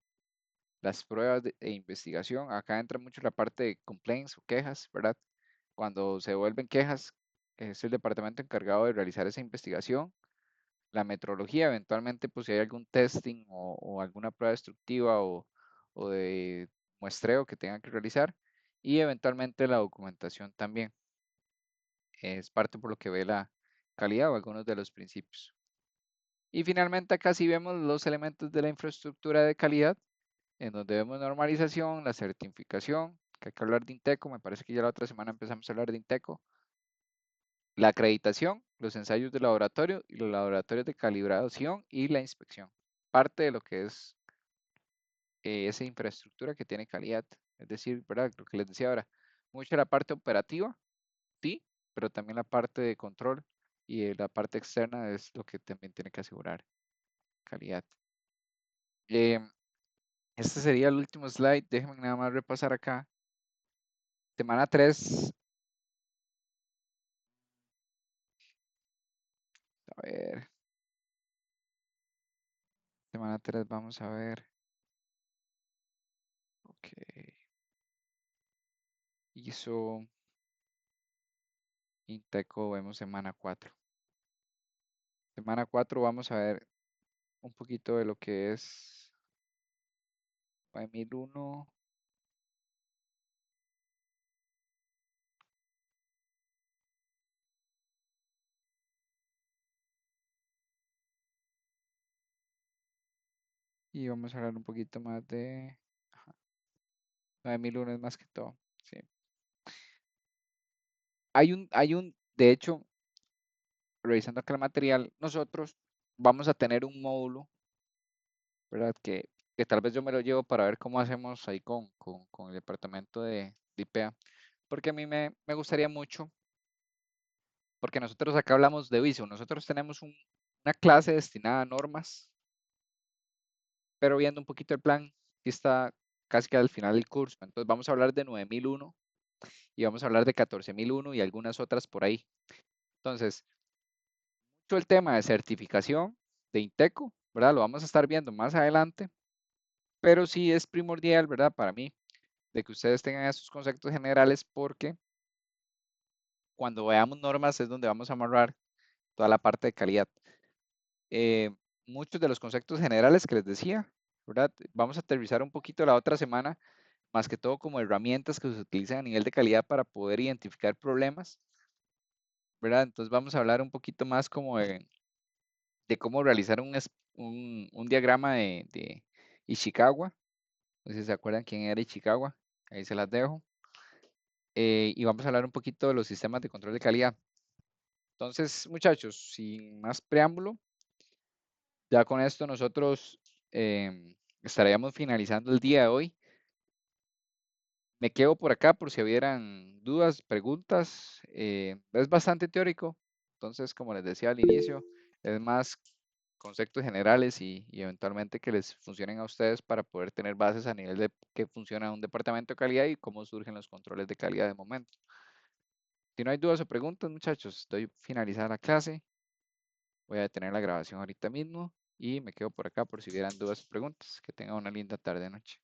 las pruebas e investigación. Acá entra mucho la parte de complaints o quejas, ¿verdad? Cuando se vuelven quejas, es el departamento encargado de realizar esa investigación. La metrología, eventualmente, pues si hay algún testing o alguna prueba destructiva o de muestreo que tengan que realizar. Y eventualmente la documentación también es parte por lo que ve la calidad o algunos de los principios. Y finalmente acá sí vemos los elementos de la infraestructura de calidad, en donde vemos normalización, la certificación, que hay que hablar de Inteco. Me parece que ya la otra semana empezamos a hablar de Inteco. La acreditación, los ensayos de laboratorio y los laboratorios de calibración y la inspección. Parte de lo que es esa infraestructura que tiene calidad. Es decir, ¿verdad? Lo que les decía ahora, mucha la parte operativa, sí, pero también la parte de control y la parte externa es lo que también tiene que asegurar calidad. Em, este sería el último slide. Déjenme nada más repasar acá. Semana 3. A ver. Semana 3 vamos a ver. Ok. ISO. Inteco vemos semana 4. Semana 4 vamos a ver un poquito de lo que es 9001. Y vamos a hablar un poquito más de... Ajá, 9001 es más que todo. Sí. De hecho, revisando acá el material, nosotros vamos a tener un módulo, ¿verdad? Que tal vez yo me lo llevo para ver cómo hacemos ahí con el departamento de IPEA. Porque a mí me gustaría mucho, porque nosotros acá hablamos de ISO, nosotros tenemos una clase destinada a normas, pero viendo un poquito el plan, que está casi que al final del curso. Entonces vamos a hablar de 9001 y vamos a hablar de 14001 y algunas otras por ahí. Entonces, mucho el tema de certificación de Inteco, ¿verdad? Lo vamos a estar viendo más adelante, pero sí es primordial, ¿verdad? Para mí, de que ustedes tengan esos conceptos generales porque cuando veamos normas es donde vamos a amarrar toda la parte de calidad. Eh, muchos de los conceptos generales que les decía, ¿verdad? Vamos a aterrizar un poquito la otra semana, más que todo como herramientas que se utilizan a nivel de calidad para poder identificar problemas, ¿verdad? Entonces vamos a hablar un poquito más como de cómo realizar un diagrama de Ishikawa. No sé si se acuerdan quién era Ishikawa. Ahí se las dejo. Y vamos a hablar un poquito de los sistemas de control de calidad. Entonces, muchachos, sin más preámbulo, ya con esto nosotros estaríamos finalizando el día de hoy. Me quedo por acá por si hubieran dudas, preguntas. Es bastante teórico, entonces, como les decía al inicio, es más conceptos generales y eventualmente que les funcionen a ustedes para poder tener bases a nivel de qué funciona un departamento de calidad y cómo surgen los controles de calidad de momento. Si no hay dudas o preguntas, muchachos, estoy finalizada la clase. Voy a detener la grabación ahorita mismo y me quedo por acá por si hubieran dudas o preguntas. Que tengan una linda tarde, noche.